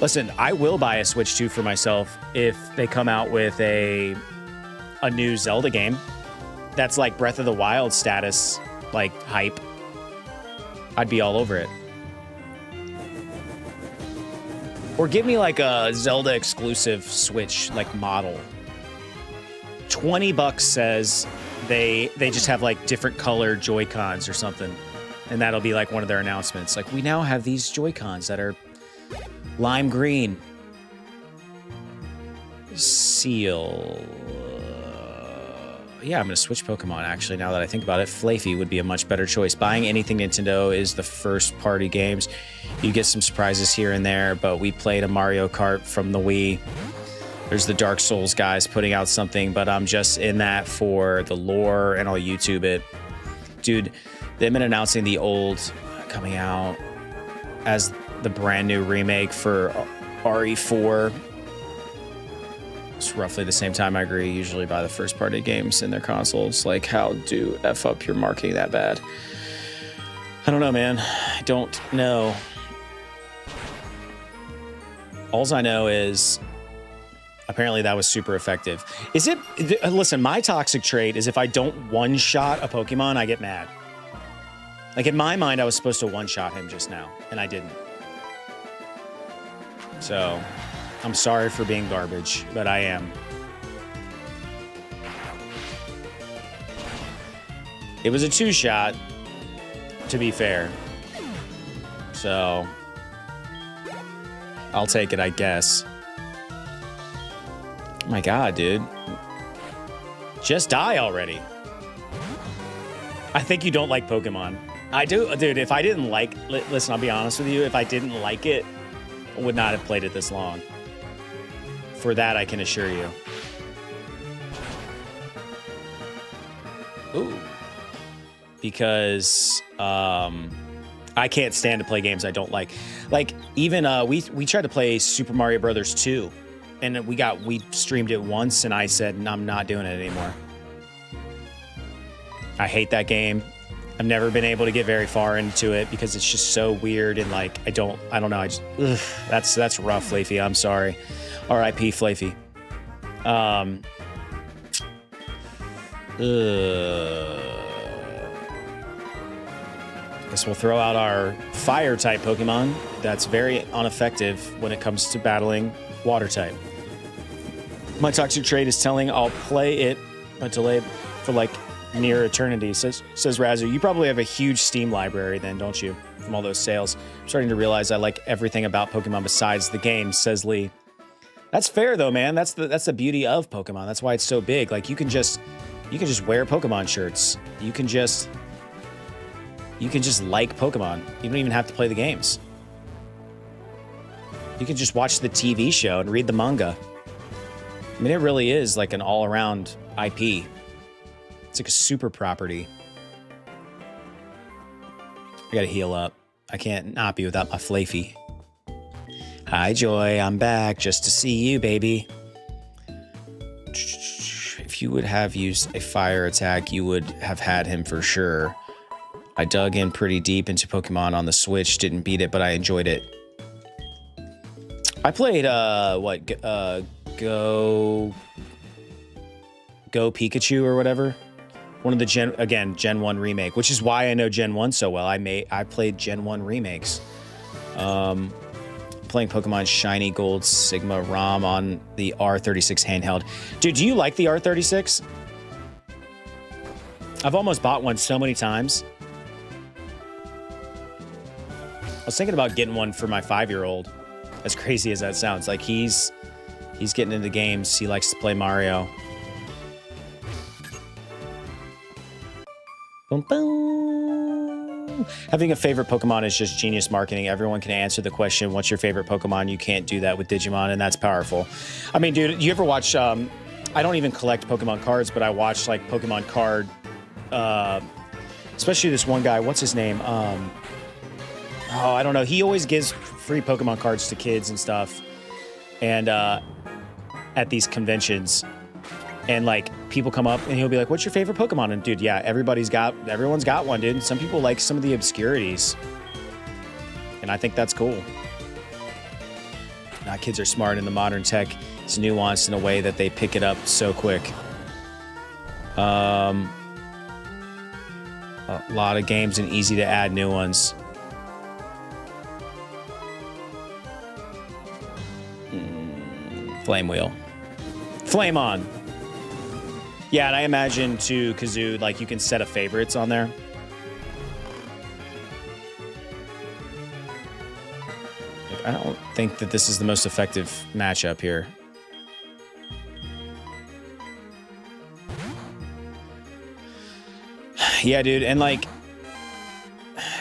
Listen, I will buy a Switch 2 for myself if they come out with a new Zelda game that's like Breath of the Wild status, like hype. I'd be all over it. Or give me like a Zelda exclusive Switch like model. $20 says they just have like different colored Joy-Cons or something. And that'll be like one of their announcements. Like, we now have these Joy-Cons that are lime green. Seal. Yeah, I'm going to switch Pokemon, actually, now that I think about it. Flaffy would be a much better choice. Buying anything Nintendo is the first-party games. You get some surprises here and there, but we played a Mario Kart from the Wii. There's the Dark Souls guys putting out something, but I'm just in that for the lore, and I'll YouTube it. Dude, they've been announcing the old coming out as the brand new remake for RE4. It's roughly the same time, I agree, usually buy the first party games in their consoles. Like, how do F up your marketing that bad? I don't know, man. I don't know. Alls I know is apparently that was super effective. Is it? Listen, my toxic trait is if I don't one-shot a Pokemon, I get mad. Like, in my mind, I was supposed to one-shot him just now, and I didn't. So, I'm sorry for being garbage, but I am. It was a 2-shot, to be fair. So, I'll take it, I guess. Oh my god, dude. Just die already. I think you don't like Pokemon. I do, dude. If I didn't like... Listen, I'll be honest with you. If I didn't like it, I would not have played it this long. For that, I can assure you. Ooh. Because I can't stand to play games I don't like. Like, even we tried to play Super Mario Brothers 2, and we streamed it once, and I said, I'm not doing it anymore. I hate that game. I've never been able to get very far into it because it's just so weird, and like I don't know. I just that's rough, Flaffy. I'm sorry. R.I.P. Flaffy. Guess we'll throw out our fire type Pokemon. That's very ineffective when it comes to battling water type. My toxic trait is telling I'll play it, but delay for like near eternity, says Razoo. You probably have a huge Steam library then, don't you? From all those sales. I'm starting to realize I like everything about Pokemon besides the game, says Lee. That's fair though, man. That's the beauty of Pokemon. That's why it's so big. Like you can just wear Pokemon shirts. You can just like Pokemon. You don't even have to play the games. You can just watch the TV show and read the manga. I mean, it really is like an all-around IP. It's like a super property. I gotta heal up. I can't not be without my Flaffy. Hi, Joy. I'm back just to see you, baby. If you would have used a fire attack, you would have had him for sure. I dug in pretty deep into Pokemon on the Switch. Didn't beat it, but I enjoyed it. I played, Go Pikachu or whatever. One of the Gen 1 remake, which is why I know Gen 1 so well. I played Gen 1 remakes. Playing Pokemon Shiny Gold Sigma ROM on the R36 handheld. Dude, do you like the R36? I've almost bought one so many times. I was thinking about getting one for my 5-year-old. As crazy as that sounds. Like he's getting into games. He likes to play Mario. Boom, boom. Having a favorite Pokemon is just genius marketing. Everyone can answer the question, what's your favorite Pokemon? You can't do that with Digimon, and that's powerful. I mean, dude, you ever watch, I don't even collect Pokemon cards, but I watch like Pokemon card, especially this one guy, what's his name? I don't know. He always gives free Pokemon cards to kids and stuff. And at these conventions, and like people come up and he'll be like, what's your favorite Pokemon? And dude, yeah, everyone's got one, dude. Some people like some of the obscurities, and I think that's cool. Now kids are smart, and the modern tech is nuanced in a way that they pick it up so quick. A lot of games and easy to add new ones. Flame Wheel. Flame On. Yeah, and I imagine too, Kazoo, like you can set a favorites on there. Like, I don't think that this is the most effective matchup here. Yeah, dude, and like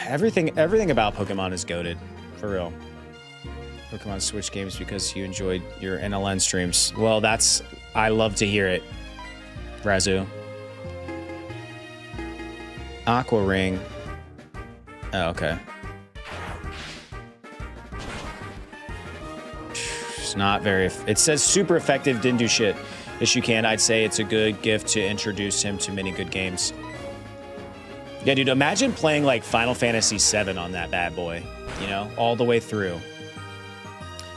everything about Pokemon is goated, for real. Pokemon Switch games because you enjoyed your NLN streams. Well, I love to hear it, Razu. Aqua Ring. Oh, okay. It's not very... It says super effective, didn't do shit. Yes, you can. I'd say it's a good gift to introduce him to many good games. Yeah, dude, imagine playing like Final Fantasy VII on that bad boy, you know, all the way through.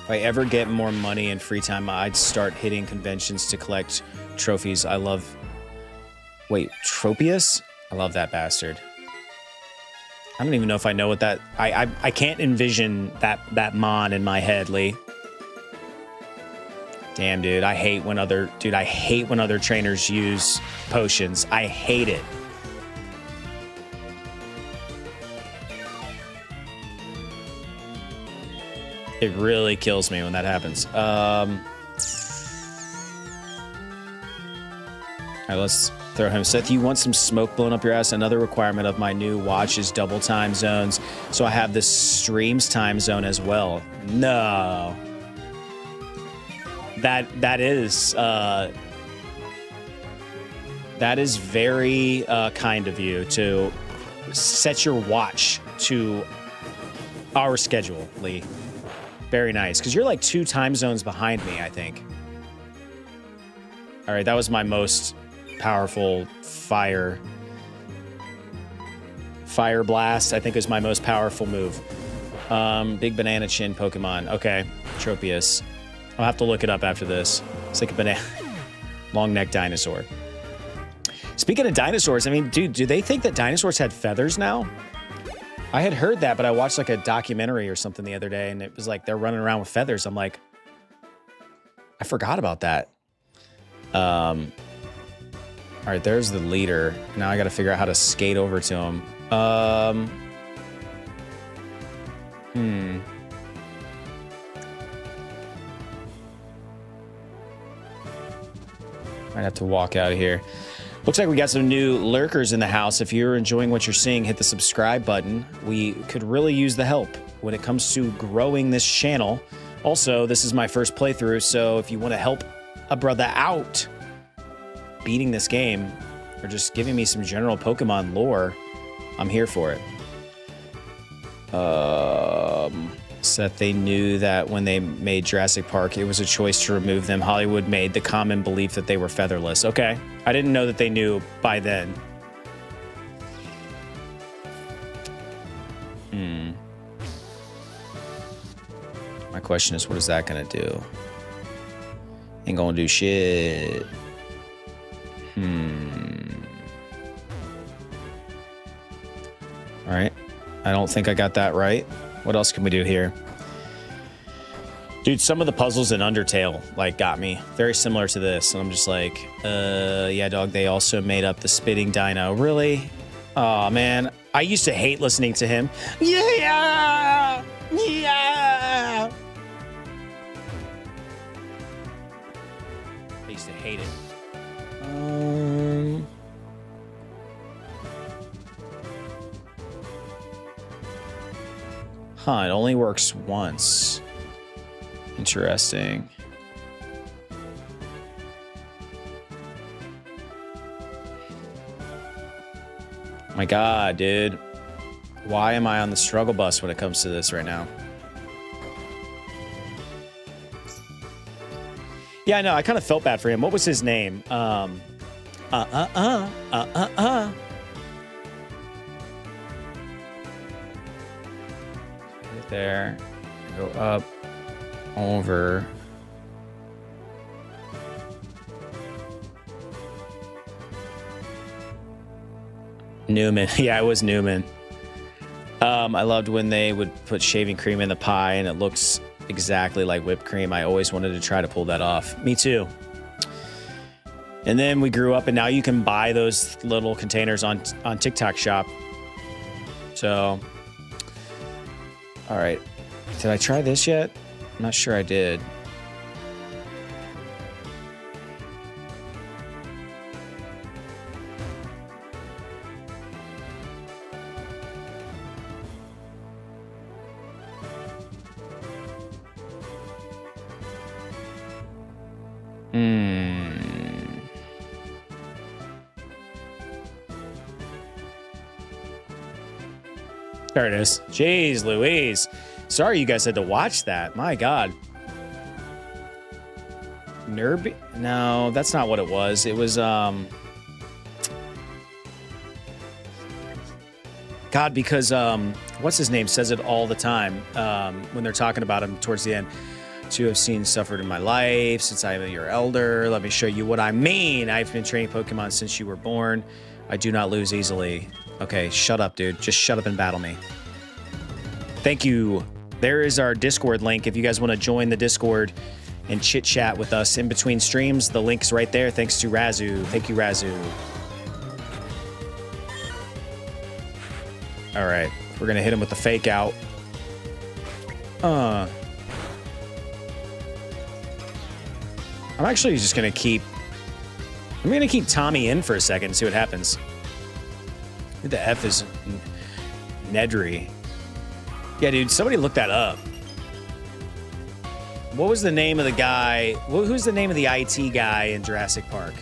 If I ever get more money and free time, I'd start hitting conventions to collect trophies. I love... Wait, Tropius? I love that bastard. I don't even know if I know what that... I can't envision that mon in my head, Lee. Damn, dude, I hate when other trainers use potions. I hate it. It really kills me when that happens. All right, let's throw him. Seth, you want some smoke blown up your ass? Another requirement of my new watch is double time zones. So I have the stream's time zone as well. No. That is very kind of you to set your watch to our schedule, Lee. Very nice, because you're like 2 time zones behind me, I think. All right, that was my most powerful fire blast. I think is my most powerful move. Big banana chin Pokemon. Okay, Tropius. I'll have to look it up after this. It's like a banana, long neck dinosaur. Speaking of dinosaurs, I mean, dude, do they think that dinosaurs had feathers now? I had heard that, but I watched like a documentary or something the other day, and it was like they're running around with feathers. I'm like, I forgot about that. All right, there's the leader. Now I got to figure out how to skate over to him. Might have to walk out of here. Looks like we got some new lurkers in the house. If you're enjoying what you're seeing, hit the subscribe button. We could really use the help when it comes to growing this channel. Also, this is my first playthrough, so if you want to help a brother out beating this game or just giving me some general Pokemon lore, I'm here for it. Seth, they knew that when they made Jurassic Park, it was a choice to remove them. Hollywood made the common belief that they were featherless. Okay. I didn't know that they knew by then. My question is, what is that gonna do? Ain't gonna do shit. All right. I don't think I got that right. What else can we do here? Dude, some of the puzzles in Undertale, like, got me. Very similar to this. And I'm just like, yeah, dog, they also made up the spitting dino. Really? Oh, man. I used to hate listening to him. Yeah! Yeah! I used to hate it. Huh, it only works once. Interesting. My God, dude. Why am I on the struggle bus when it comes to this right now? Yeah, I know. I kind of felt bad for him. What was his name? Right there. Go up, over. Newman. Yeah, it was Newman. I loved when they would put shaving cream in the pie and it looks exactly like whipped cream. I always wanted to try to pull that off. Me too. And then we grew up and now you can buy those little containers on TikTok Shop. So, all right. Did I try this yet? I'm not sure I did. There it is. Jeez Louise. Sorry you guys had to watch that. My God. Nerby? No, that's not what it was. It was, God, because, what's his name says it all the time when they're talking about him towards the end. To have seen suffered in my life since I am your elder. Let me show you what I mean. I've been training Pokemon since you were born. I do not lose easily. Okay, shut up, dude. Just shut up and battle me. Thank you. There is our Discord link. If you guys want to join the Discord and chit-chat with us in between streams, the link's right there. Thanks to Razu. Thank you, Razu. All right. We're going to hit him with the fake out. I'm actually just going to keep... I'm going to keep Tommy in for a second and see what happens. Who the F is Nedry? Yeah, dude, somebody look that up. What was the name of the guy? Who's the name of the IT guy in Jurassic Park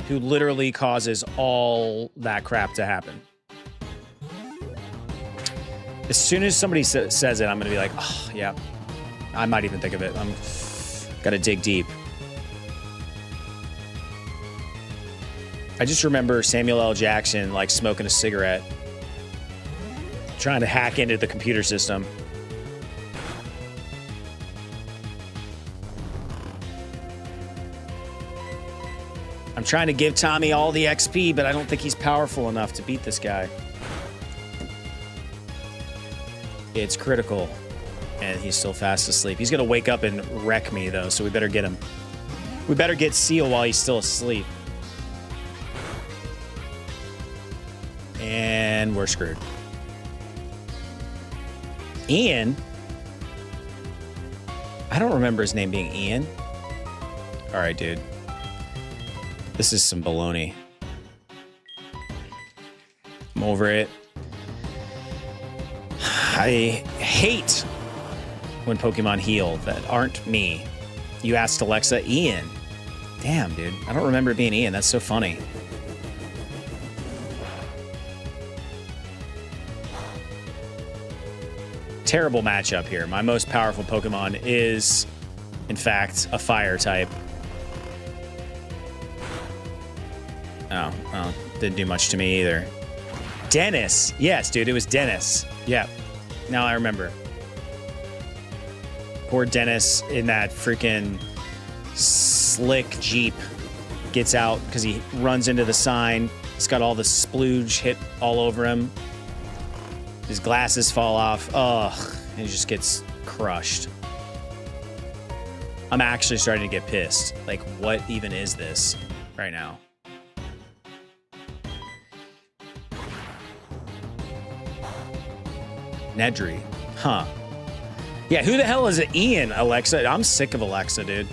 who literally causes all that crap to happen? As soon as somebody says it, I'm going to be like, oh, yeah. I might even think of it. I'm got to dig deep. I just remember Samuel L. Jackson, like, smoking a cigarette, trying to hack into the computer system. I'm trying to give Tommy all the XP, but I don't think he's powerful enough to beat this guy. It's critical, and he's still fast asleep. He's going to wake up and wreck me, though, so we better get him. We better get Seal while he's still asleep. And we're screwed. Ian? I don't remember his name being Ian. All right, dude. This is some baloney. I'm over it. I hate when Pokemon heal that aren't me. You asked Alexa, Ian. Damn, dude. I don't remember it being Ian. That's so funny. Terrible matchup here. My most powerful Pokemon is, in fact, a fire type. Oh, didn't do much to me either. Dennis. Yes, dude, it was Dennis. Yeah. Now I remember. Poor Dennis in that freaking slick Jeep gets out because he runs into the sign. It's got all the splooge hit all over him. His glasses fall off. Ugh. And he just gets crushed. I'm actually starting to get pissed. Like, what even is this right now? Nedry. Huh. Yeah, who the hell is it? Ian, Alexa? I'm sick of Alexa, dude.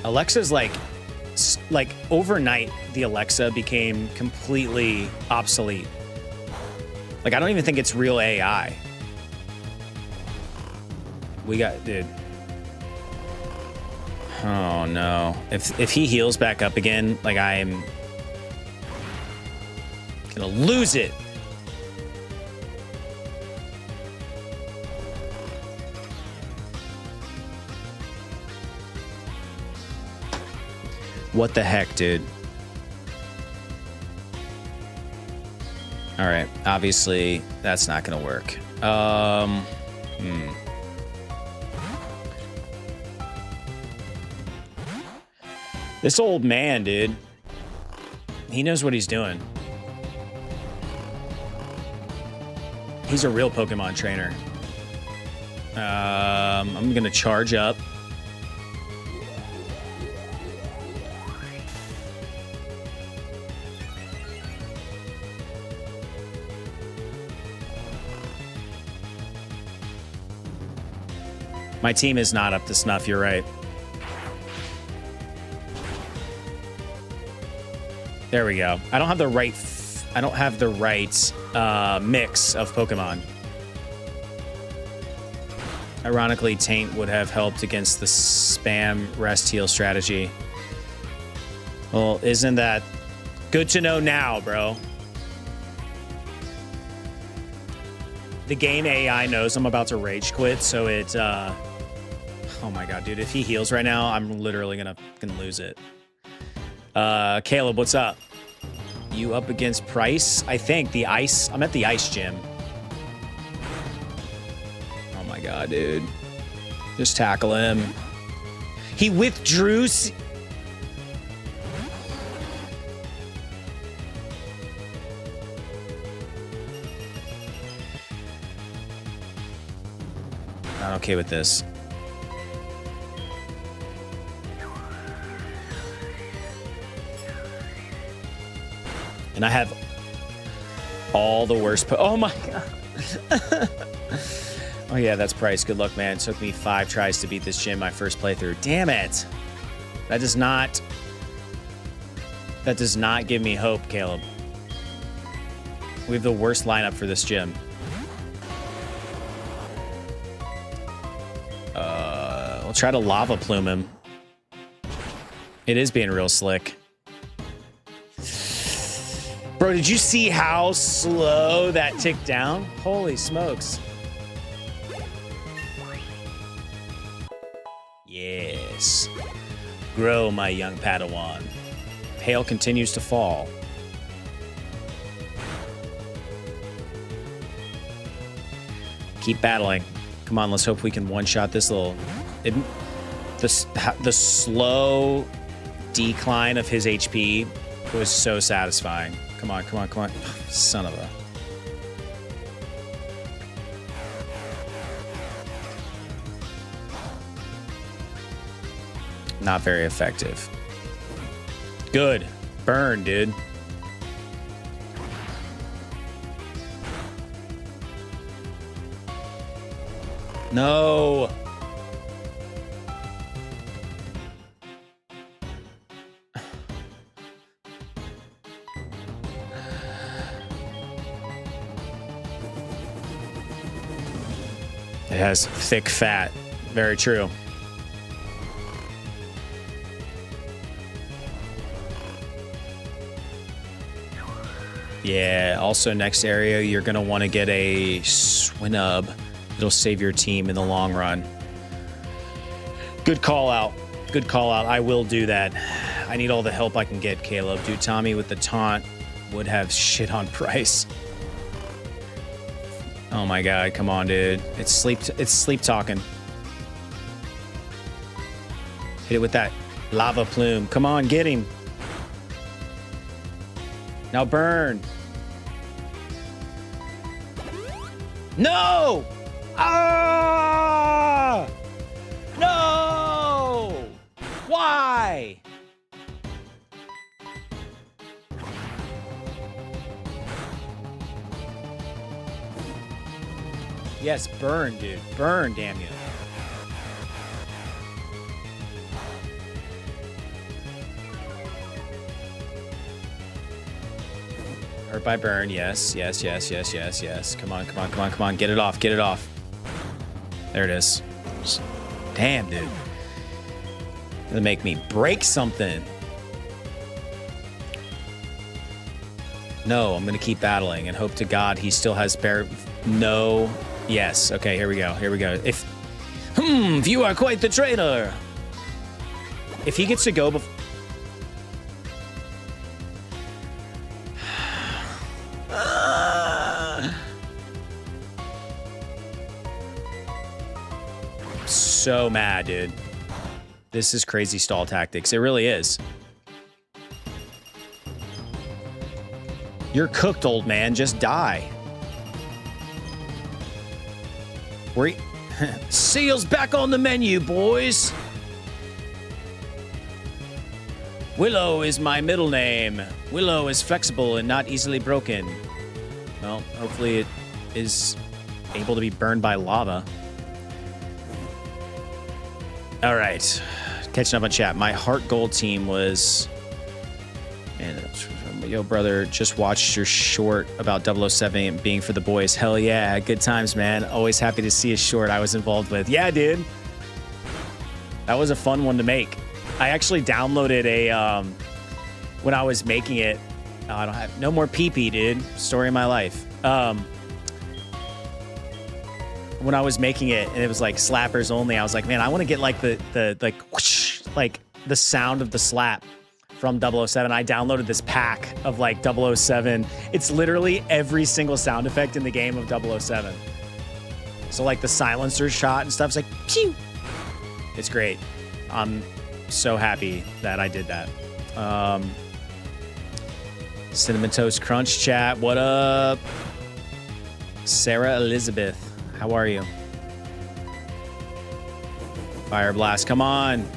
Alexa's like overnight, the Alexa became completely obsolete. Like, I don't even think it's real AI. We got, dude. Oh, no. If he heals back up again, like, I am gonna lose it. What the heck, dude? All right, obviously that's not gonna work. This old man, dude. He knows what he's doing. He's a real Pokemon trainer. I'm gonna charge up. My team is not up to snuff, you're right. There we go. I don't have the right mix of Pokemon. Ironically, Taint would have helped against the spam rest heal strategy. Well, isn't that good to know now, bro? The game AI knows I'm about to rage quit, so it, oh my god, dude, if he heals right now, I'm literally gonna lose it. Caleb, what's up? You up against Price? I think the ice, I'm at the ice gym. Oh my god, dude. Just tackle him. He withdrew. Not okay with this. And I have all the worst. Oh my god. Oh yeah, that's Price. Good luck, man. It took me 5 tries to beat this gym my first playthrough. Damn it. That does not give me hope, Caleb. We have the worst lineup for this gym. I'll try to lava plume him. It is being real slick. Bro, did you see how slow that ticked down? Holy smokes. Yes. Grow, my young Padawan. Hail continues to fall. Keep battling. Come on, let's hope we can one-shot this little... The slow decline of his HP was so satisfying. Come on, come on, come on. Son of a... Not very effective. Good. Burn, dude. No. It has thick fat. Very true. Yeah, also next area, you're going to want to get a Swinub. It'll save your team in the long run. Good call out. Good call out. I will do that. I need all the help I can get, Caleb. Dude, Tommy with the taunt would have shit on Price. Oh my god, come on, dude. It's sleep talking. Hit it with that lava plume. Come on, get him. Now burn. No! Ah! No! Why? Yes, burn, dude. Burn, damn you. Hurt by burn. Yes. Come on. Get it off. There it is. Damn, dude. Gonna make me break something. No, I'm gonna keep battling and hope to God he still has No. Yes. Okay, here we go. If you are quite the trainer. If he gets to go before. So mad, dude. This is crazy stall tactics. It really is. You're cooked, old man. Just die. Seal's back on the menu, boys. Willow is my middle name. Willow is flexible and not easily broken. Well, hopefully it is able to be burned by lava. All right. Catching up on chat. My heart goal team was... Man, yo, brother, just watched your short about 007 being for the boys. Hell yeah. Good times, man. Always happy to see a short I was involved with. Yeah, dude. That was a fun one to make. I actually downloaded a... when I was making it... I don't have... No more pee-pee, dude. Story of my life. When I was making it and it was like slappers only, I was like, man, I want to get like the whoosh, like the sound of the slap from 007. I downloaded this pack of like 007. It's literally every single sound effect in the game of 007. So like the silencer shot and stuff, it's like pew. It's great. I'm so happy that I did that. Cinnamon Toast Crunch chat. What up? Sarah Elizabeth. How are you? Fire Blast, come on.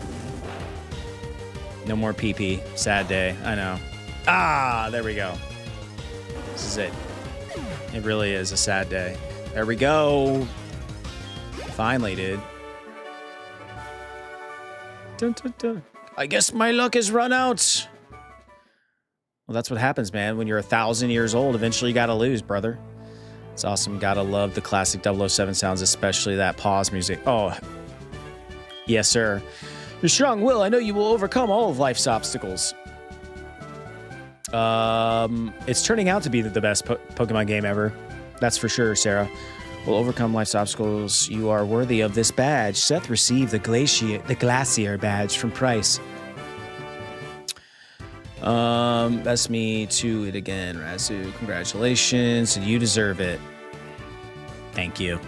No more PP. Sad day, I know. Ah, there we go. This is it. It really is a sad day. There we go. Finally, dude. Dun, dun, dun. I guess my luck has run out. Well, that's what happens, man. When you're 1,000 years old, eventually you gotta lose, brother. It's awesome. Gotta love the classic 007 sounds, especially that pause music. Oh, yes, sir. Your strong will. I know you will overcome all of life's obstacles. It's turning out to be the best Pokemon game ever. That's for sure, Sarah. Will overcome life's obstacles. You are worthy of this badge. Seth received the Glacier badge from Price. That's me to it again, Razu. Congratulations. You deserve it. Thank you.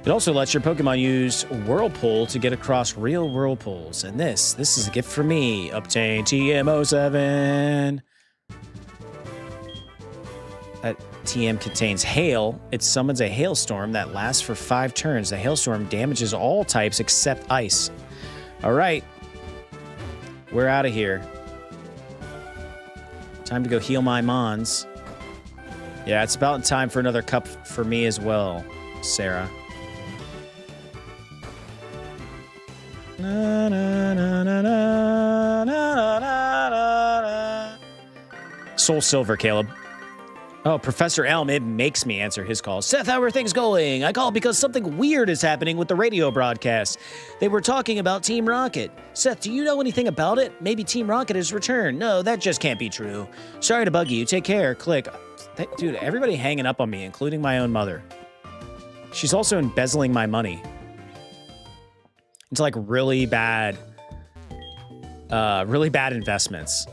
It also lets your Pokemon use Whirlpool to get across real whirlpools. And this is a gift for me. Obtain TM07. That TM contains hail. It summons a hailstorm that lasts for 5 turns. The hailstorm damages all types except ice. All right. We're out of here. Time to go heal my mons. Yeah, it's about time for another cup for me as well, Sarah. Na, na, na, na, na, na, na, na. SoulSilver, Caleb. Oh, Professor Elm, it makes me answer his call. Seth, how are things going? I call because something weird is happening with the radio broadcast. They were talking about Team Rocket. Seth, do you know anything about it? Maybe Team Rocket has returned. No, that just can't be true. Sorry to bug you. Take care. Click. Dude, everybody hanging up on me, including my own mother. She's also embezzling my money into like really bad investments.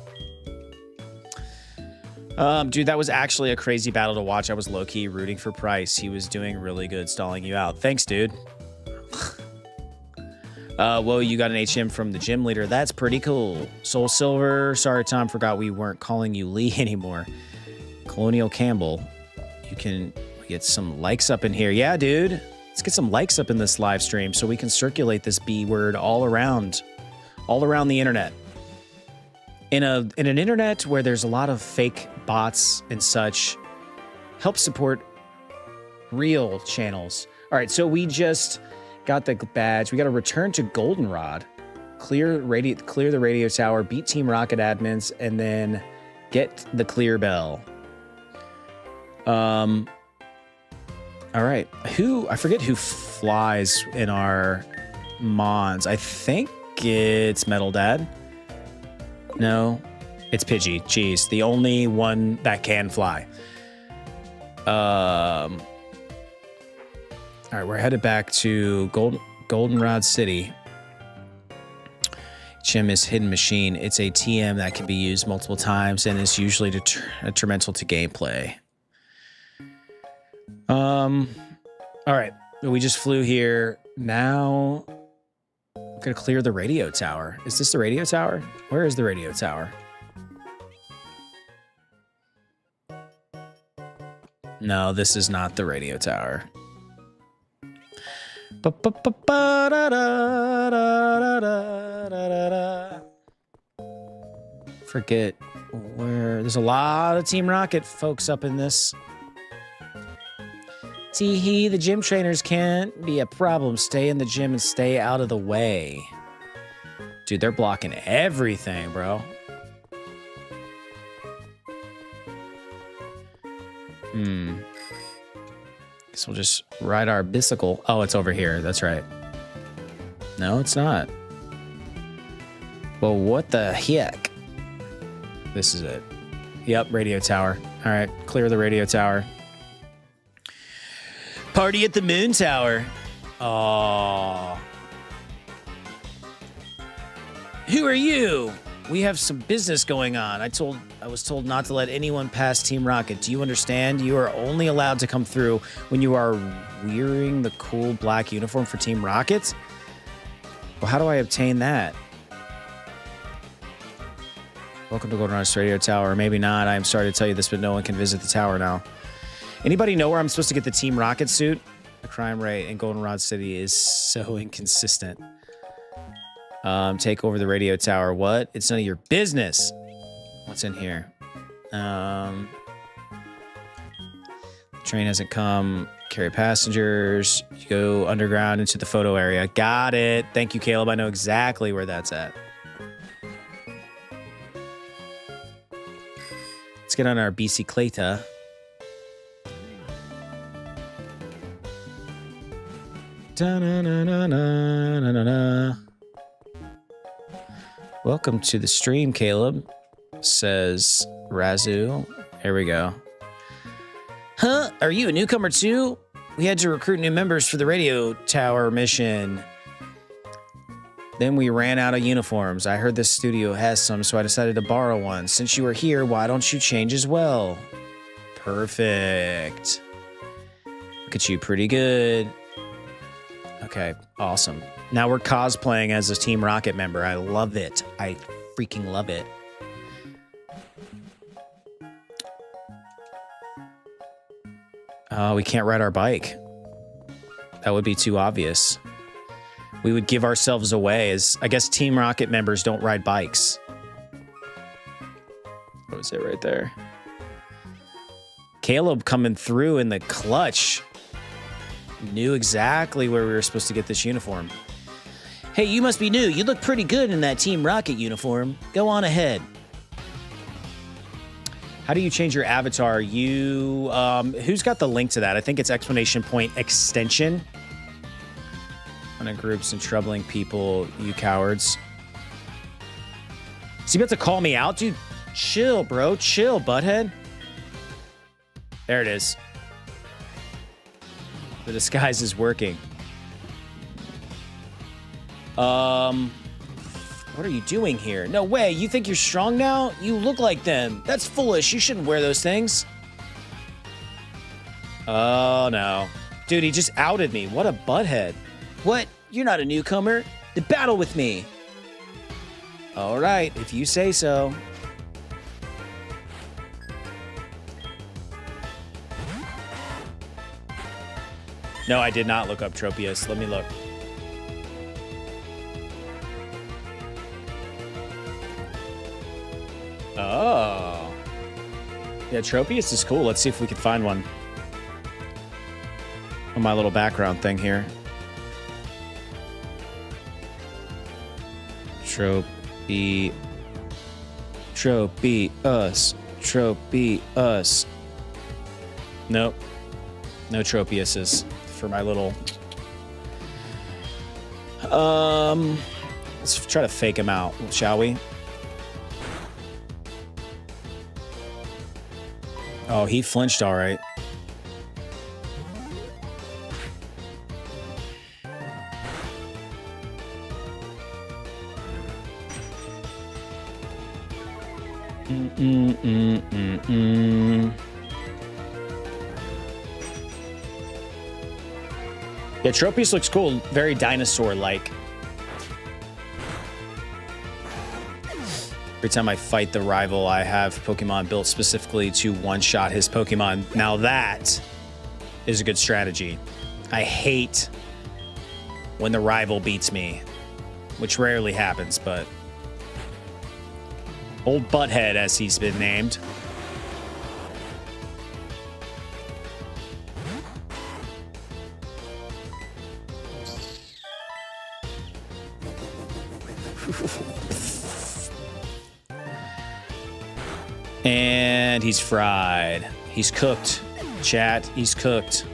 Dude, that was actually a crazy battle to watch. I was low-key rooting for Price. He was doing really good stalling you out. Thanks, dude. Whoa, you got an HM from the gym leader. That's pretty cool. SoulSilver. Sorry, Tom, forgot we weren't calling you Lee anymore. Colonial Campbell. You can get some likes up in here. Yeah, dude. Let's get some likes up in this live stream so we can circulate this B word all around the internet. In an internet where there's a lot of fake bots and such, help support real channels. All right, so we just got the badge. We got to return to Goldenrod. clear the radio tower, beat Team Rocket admins, and then get the clear bell. All right. I forget who flies in our mons. I think it's Metal Dad. No, it's Pidgey. Jeez, the only one that can fly. All right, we're headed back to Goldenrod City. Gym is Hidden Machine. It's a TM that can be used multiple times and is usually detrimental to gameplay. All right, we just flew here. Now, I'm gonna clear the radio tower. Is this the radio tower? Where is the radio tower? No, this is not the radio tower. Forget where. There's a lot of Team Rocket folks up in this. Tee-hee, the gym trainers can't be a problem. Stay in the gym and stay out of the way. Dude, they're blocking everything, bro. Guess we'll just ride our bicycle. Oh, it's over here. That's right. No, it's not. Well, what the heck? This is it. Yep, radio tower. All right, clear the radio tower. Party at the moon tower. Oh. Who are you? We have some business going on. I was told not to let anyone pass Team Rocket. Do you understand? You are only allowed to come through when you are wearing the cool black uniform for Team Rocket? Well, how do I obtain that? Welcome to Goldenrod Radio Tower. Or maybe not. I am sorry to tell you this, but no one can visit the tower now. Anybody know where I'm supposed to get the Team Rocket suit? The crime rate in Goldenrod City is so inconsistent. Take over the radio tower. What? It's none of your business. What's in here? The train hasn't come. Carry passengers. You go underground into the photo area. Got it. Thank you, Caleb. I know exactly where that's at. Let's get on our bicicleta. Da-na-na-na-na-na-na. Welcome to the stream, Caleb, says Razu. Here we go. Huh? Are you a newcomer too? We had to recruit new members for the radio tower mission. Then we ran out of uniforms. I heard this studio has some, so I decided to borrow one. Since you are here, why don't you change as well? Perfect. Look at you, pretty good. Okay, awesome. Now we're cosplaying as a Team Rocket member. I love it. I freaking love it. We can't ride our bike. That would be too obvious. We would give ourselves away as, I guess, Team Rocket members don't ride bikes. What was it right there? Caleb coming through in the clutch. Knew exactly where we were supposed to get this uniform. Hey, you must be new. You look pretty good in that Team Rocket uniform. Go on ahead. How do you change your avatar? You, who's got the link to that? I think it's exclamation point extension. On groups and troubling people, you cowards. Is he about to call me out? Dude, chill, bro. Chill, butthead. There it is. The disguise is working. What are you doing here? No way. You think you're strong now? You look like them. That's foolish. You shouldn't wear those things. Oh, no. Dude, he just outed me. What a butthead. What? You're not a newcomer. Then battle with me. All right, if you say so. No, I did not look up Tropius. Let me look. Oh. Yeah, Tropius is cool. Let's see if we can find one. On my little background thing here. Trophy. Trophy us. Trophy us. Nope. No Tropiuses for my little... Let's try to fake him out, shall we? Oh, he flinched all right. Yeah, Tropius looks cool. Very dinosaur-like. Every time I fight the rival, I have Pokemon built specifically to one-shot his Pokemon. Now that is a good strategy. I hate when the rival beats me, which rarely happens, but... Old Butthead, as he's been named. And he's fried. He's cooked. Chat, he's cooked.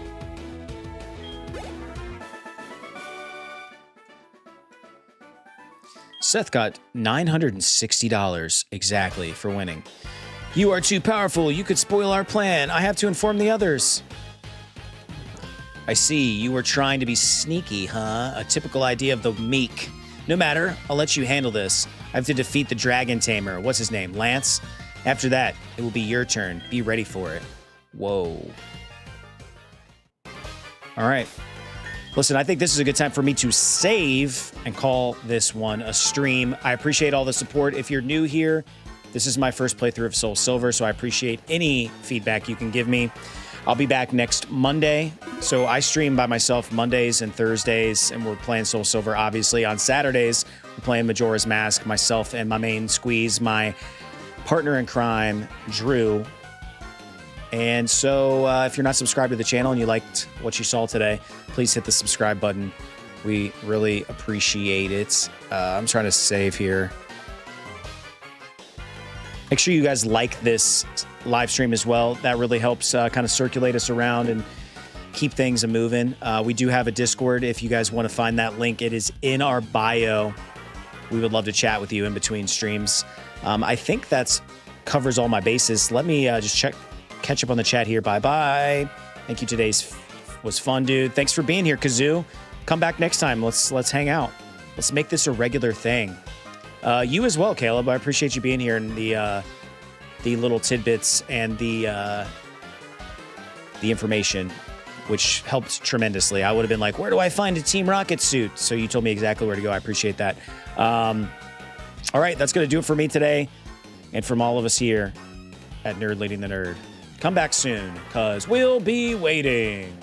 Seth got $960 exactly for winning. You are too powerful. You could spoil our plan. I have to inform the others. I see. You were trying to be sneaky, huh? A typical idea of the meek. No matter. I'll let you handle this. I have to defeat the Dragon Tamer. What's his name? Lance? After that, it will be your turn. Be ready for it. Whoa. All right. Listen, I think this is a good time for me to save and call this one a stream. I appreciate all the support. If you're new here, this is my first playthrough of SoulSilver, so I appreciate any feedback you can give me. I'll be back next Monday. So I stream by myself Mondays and Thursdays, and we're playing SoulSilver, obviously. On Saturdays, we're playing Majora's Mask, myself and my main squeeze, my partner in crime, Drew. And so if you're not subscribed to the channel and you liked what you saw today, please hit the subscribe button. We really appreciate it. I'm trying to save here. Make sure you guys like this live stream as well. That really helps kind of circulate us around and keep things moving. We do have a Discord. If you guys want to find that link, it is in our bio. We would love to chat with you in between streams. I think that's covers all my bases. Let me just catch up on the chat here. Bye-bye. Thank you. Today's was fun, dude. Thanks for being here, Kazoo. Come back next time. Let's hang out. Let's make this a regular thing. You as well, Caleb. I appreciate you being here and the little tidbits and the information, which helped tremendously. I would have been like, where do I find a Team Rocket suit? So you told me exactly where to go. I appreciate that. All right, that's going to do it for me today and from all of us here at Nerd Leading the Nerd. Come back soon, because we'll be waiting.